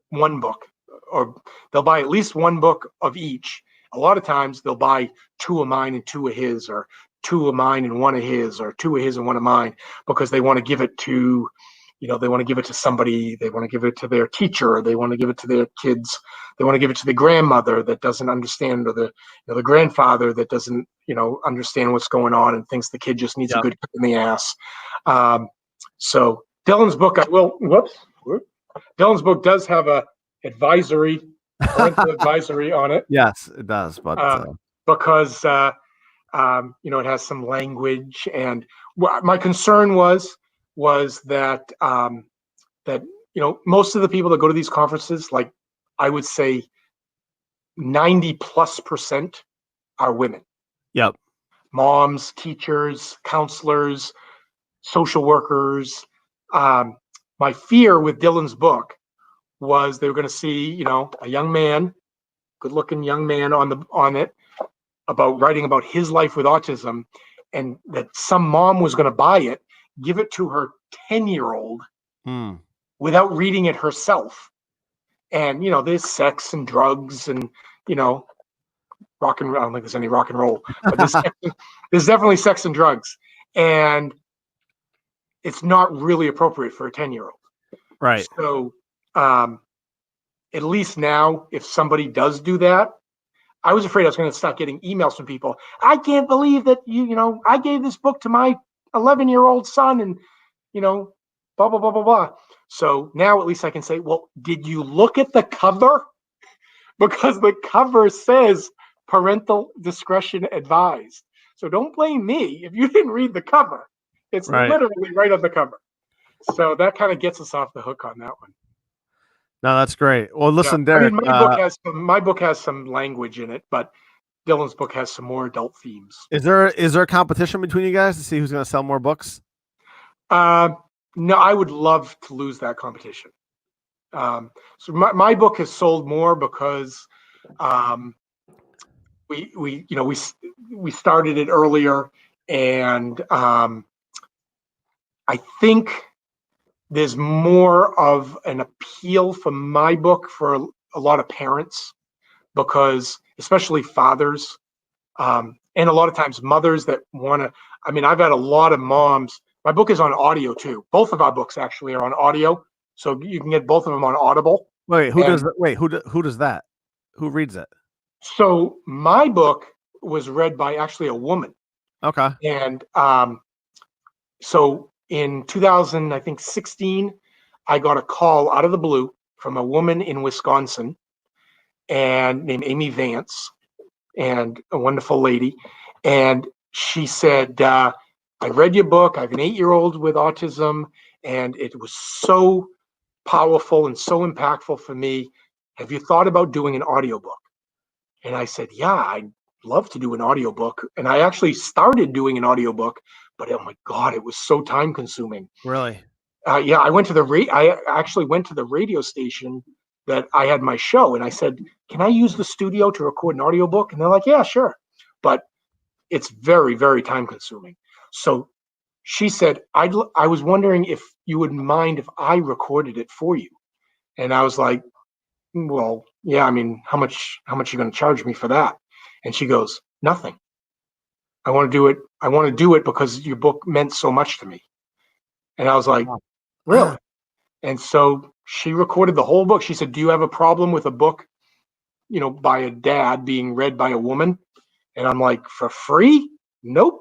Speaker 2: one book, or they'll buy at least one book of each. A lot of times they'll buy 2 of mine and 2 of his, or 2 of mine and 1 of his, or 2 of his and 1 of mine, because they want to give it to, they want to give it to somebody. They want to give it to their teacher. They want to give it to their kids. They want to give it to the grandmother that doesn't understand, or the grandfather that doesn't, understand what's going on and thinks the kid just needs a good kick in the ass. So Dylan's book, Dylan's book does have a parental advisory on it.
Speaker 1: Yes, it does. But
Speaker 2: because it has some language, and my concern was that most of the people that go to these conferences, like I would say 90+% are women.
Speaker 1: Yep.
Speaker 2: Moms, teachers, counselors, social workers. My fear with Dylan's book was they were going to see, a young man, good-looking young man on it, writing about his life with autism, and that some mom was going to buy it, give it to her 10-year-old without reading it herself. And, there's sex and drugs and, rock and roll. I don't think there's any rock and roll, but there's definitely sex and drugs. And it's not really appropriate for a 10-year-old.
Speaker 1: Right.
Speaker 2: So at least now, if somebody does do that, I was afraid I was going to start getting emails from people. I can't believe that I gave this book to my 11-year-old son, and blah blah blah blah blah. So now at least I can say, well, did you look at the cover? Because the cover says parental discretion advised. So don't blame me if you didn't read the cover. It's literally right on the cover. So that kind of gets us off the hook on that one.
Speaker 1: No, that's great. Well, listen, Derek.
Speaker 2: My book has some language in it, but Dylan's book has some more adult themes.
Speaker 1: Is there a competition between you guys to see who's going to sell more books?
Speaker 2: No, I would love to lose that competition. So my book has sold more because we started it earlier, and I think there's more of an appeal for my book for a lot of parents, because especially fathers, and a lot of times mothers that want to. I mean, I've had a lot of moms. My book is on audio too. Both of our books actually are on audio, so you can get both of them on Audible.
Speaker 1: Who does that? Who reads it?
Speaker 2: So my book was read by actually a woman.
Speaker 1: Okay.
Speaker 2: And so in 2016, I got a call out of the blue from a woman in Wisconsin, and named Amy Vance, and a wonderful lady. And she said, I read your book. I have an 8-year-old with autism, and it was so powerful and so impactful for me. Have you thought about doing an audiobook? And I said, yeah, I'd love to do an audiobook. And I actually started doing an audiobook, but oh my God, it was so time consuming.
Speaker 1: Really?
Speaker 2: Yeah, I actually went to the radio station that I had my show, and I said, "Can I use the studio to record an audiobook?" And they're like, "Yeah, sure," but it's very, very time consuming. So she said, I was wondering if you wouldn't mind if I recorded it for you. And I was like, well, yeah, I mean, how much are you going to charge me for that? And she goes, nothing. I want to do it. I want to do it because your book meant so much to me. And I was like, really? And so she recorded the whole book. She said, do you have a problem with a book, by a dad being read by a woman? And I'm like, for free? Nope.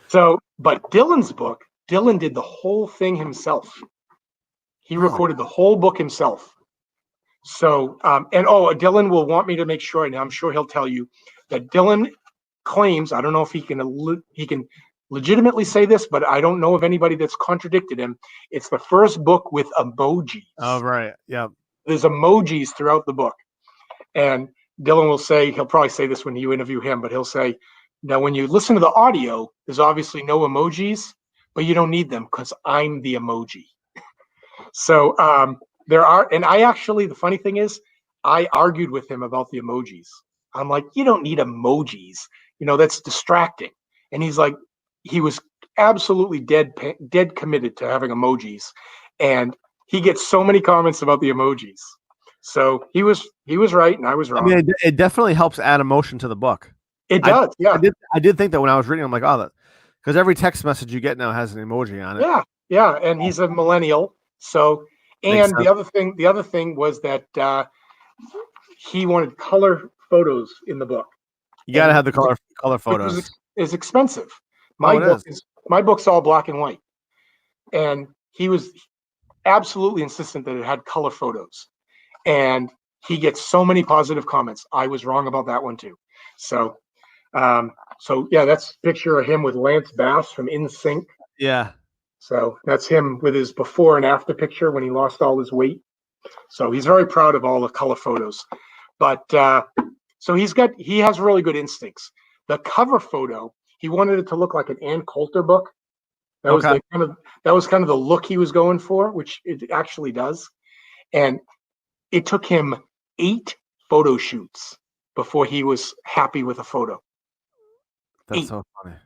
Speaker 2: So, but Dylan's book, Dylan did the whole thing himself. He recorded the whole book himself. So, Dylan will want me to make sure, and I'm sure he'll tell you that Dylan claims, I don't know if he can legitimately say this, but I don't know of anybody that's contradicted him. It's the first book with emojis.
Speaker 1: Oh, right. Yeah.
Speaker 2: There's emojis throughout the book. And Dylan will say, he'll probably say this when you interview him, but he'll say, now, when you listen to the audio, there's obviously no emojis, but you don't need them because I'm the emoji. So there are, and I actually, the funny thing is, I argued with him about the emojis. I'm like, you don't need emojis. That's distracting. And he's like, he was absolutely dead committed to having emojis. And he gets so many comments about the emojis. So he was right and I was wrong.
Speaker 1: I mean, it definitely helps add emotion to the book.
Speaker 2: It does, yeah.
Speaker 1: I did think that when I was reading, I'm like, oh, that, because every text message you get now has an emoji on it.
Speaker 2: Yeah, and he's a millennial. So, and the other thing was that he wanted color photos in the book.
Speaker 1: You got to have the color photos.
Speaker 2: Which is expensive. My book's all black and white, and he was absolutely insistent that it had color photos, and he gets so many positive comments. I was wrong about that one too. So. Yeah, that's a picture of him with Lance Bass from NSYNC.
Speaker 1: Yeah.
Speaker 2: So that's him with his before and after picture when he lost all his weight. So he's very proud of all the color photos. But so he has really good instincts. The cover photo, he wanted it to look like an Ann Coulter book. That was kind of the look he was going for, which it actually does. And it took him 8 photo shoots before he was happy with a photo.
Speaker 1: That's
Speaker 2: 8.
Speaker 1: So funny.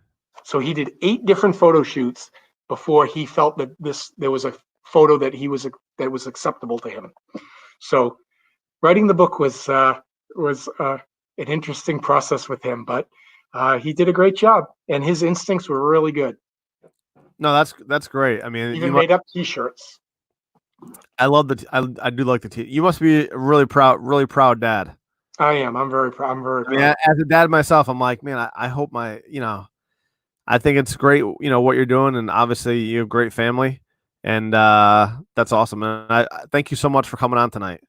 Speaker 2: So he did 8 different photo shoots before he felt that there was a photo that was acceptable to him. So writing the book was an interesting process with him, but he did a great job, and his instincts were really good.
Speaker 1: No, that's great. I mean,
Speaker 2: even made up T-shirts.
Speaker 1: I love I do like the T. You must be a really proud dad.
Speaker 2: I am. I'm very proud. I mean,
Speaker 1: as a dad myself, I'm like, man, I hope I think it's great, what you're doing, and obviously you have a great family, and that's awesome. And I thank you so much for coming on tonight.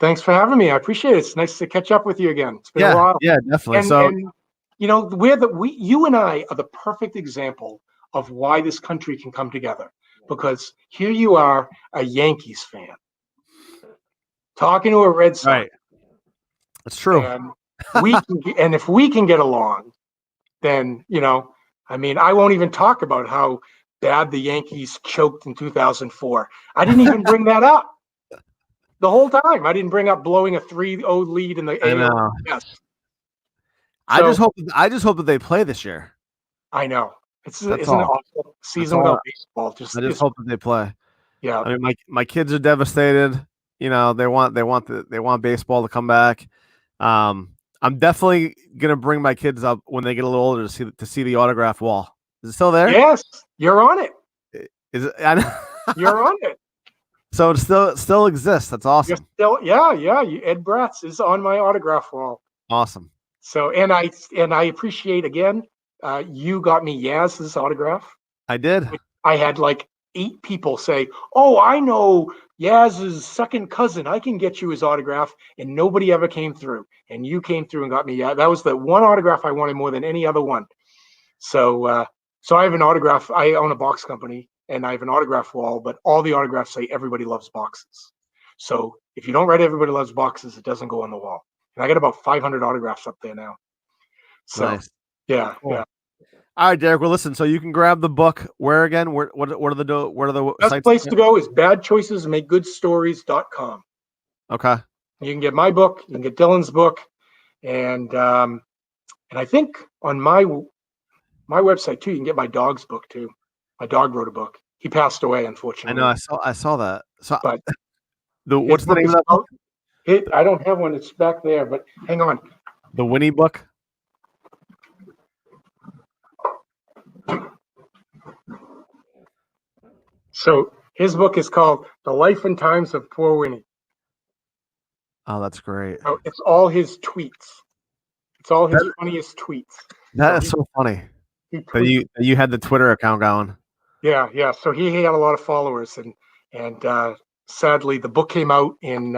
Speaker 2: Thanks for having me. I appreciate it. It's nice to catch up with you again. It's been a while.
Speaker 1: Yeah, definitely.
Speaker 2: And you and I are the perfect example of why this country can come together, because here you are, a Yankees fan, talking to a Red Sox.
Speaker 1: Right. That's true.
Speaker 2: And if we can get along, then, I mean, I won't even talk about how bad the Yankees choked in 2004. I didn't even bring that up the whole time. I didn't bring up blowing a 3-0 lead in the AL. Yes.
Speaker 1: I just hope that they play this year.
Speaker 2: I know. Isn't it awful? Season without baseball.
Speaker 1: I just hope that they play.
Speaker 2: Yeah.
Speaker 1: I mean, my kids are devastated. They want baseball to come back. I'm definitely gonna bring my kids up when they get a little older to see the autograph wall. Is it still there?
Speaker 2: Yes, you're on it.
Speaker 1: Is it?
Speaker 2: You're on it.
Speaker 1: So it still exists. That's awesome.
Speaker 2: You're still, yeah. Ed Bratz is on my autograph wall.
Speaker 1: Awesome.
Speaker 2: So and I appreciate again. You got me Yaz's autograph.
Speaker 1: I did.
Speaker 2: I had like 8 people say, "Oh, I know Yaz's second cousin. I can get you his autograph," and nobody ever came through. And you came through and got me. That was the one autograph I wanted more than any other one. So I have an autograph. I own a box company, and I have an autograph wall. But all the autographs say "Everybody loves boxes." So if you don't write "Everybody loves boxes," it doesn't go on the wall. And I got about 500 autographs up there now. So
Speaker 1: nice.
Speaker 2: Yeah,
Speaker 1: cool.
Speaker 2: Yeah.
Speaker 1: All right, Derek. Well, listen. So you can grab the book. Where again? What are the
Speaker 2: Best
Speaker 1: sites?
Speaker 2: place to go is badchoicesmakegoodstories.com.
Speaker 1: Okay.
Speaker 2: You can get my book. You can get Dylan's book, and I think on my website too, you can get my dog's book too. My dog wrote a book. He passed away, unfortunately.
Speaker 1: I know. I saw that. So,
Speaker 2: but
Speaker 1: what's the name of that book?
Speaker 2: I don't have one. It's back there, but hang on.
Speaker 1: The Winnie book.
Speaker 2: So his book is called The Life and Times of Poor Winnie.
Speaker 1: Oh, that's great.
Speaker 2: So it's all his tweets. It's all his funniest tweets.
Speaker 1: That is so funny. You had the Twitter account going.
Speaker 2: Yeah. So he had a lot of followers, and sadly, the book came out in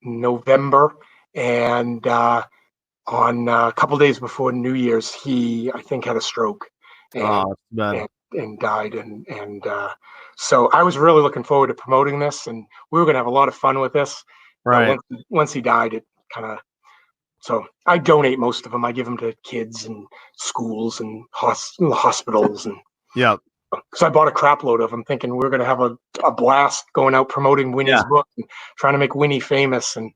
Speaker 2: November, and on a couple days before New Year's, he, I think, had a stroke and died. And so I was really looking forward to promoting this, and we were going to have a lot of fun with this.
Speaker 1: Right.
Speaker 2: Once he died, it kind of. So I donate most of them. I give them to kids and schools and hospitals, and because I bought a crap load of them, thinking we were going to have a blast going out promoting Winnie's book and trying to make Winnie famous. And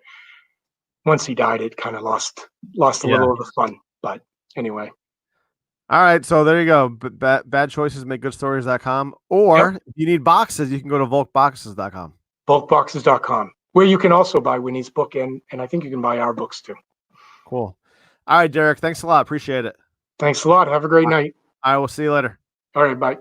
Speaker 2: once he died, it kind of lost a little of the fun. But anyway.
Speaker 1: All right, so there you go. Bad choices make good stories.com. Or if you need boxes, you can go to volkboxes.com.
Speaker 2: Volkboxes.com, where you can also buy Winnie's book, and I think you can buy our books too.
Speaker 1: Cool. All right, Derek. Thanks a lot. Appreciate it.
Speaker 2: Thanks a lot. Have a great night.
Speaker 1: I will see you later.
Speaker 2: All right. Bye.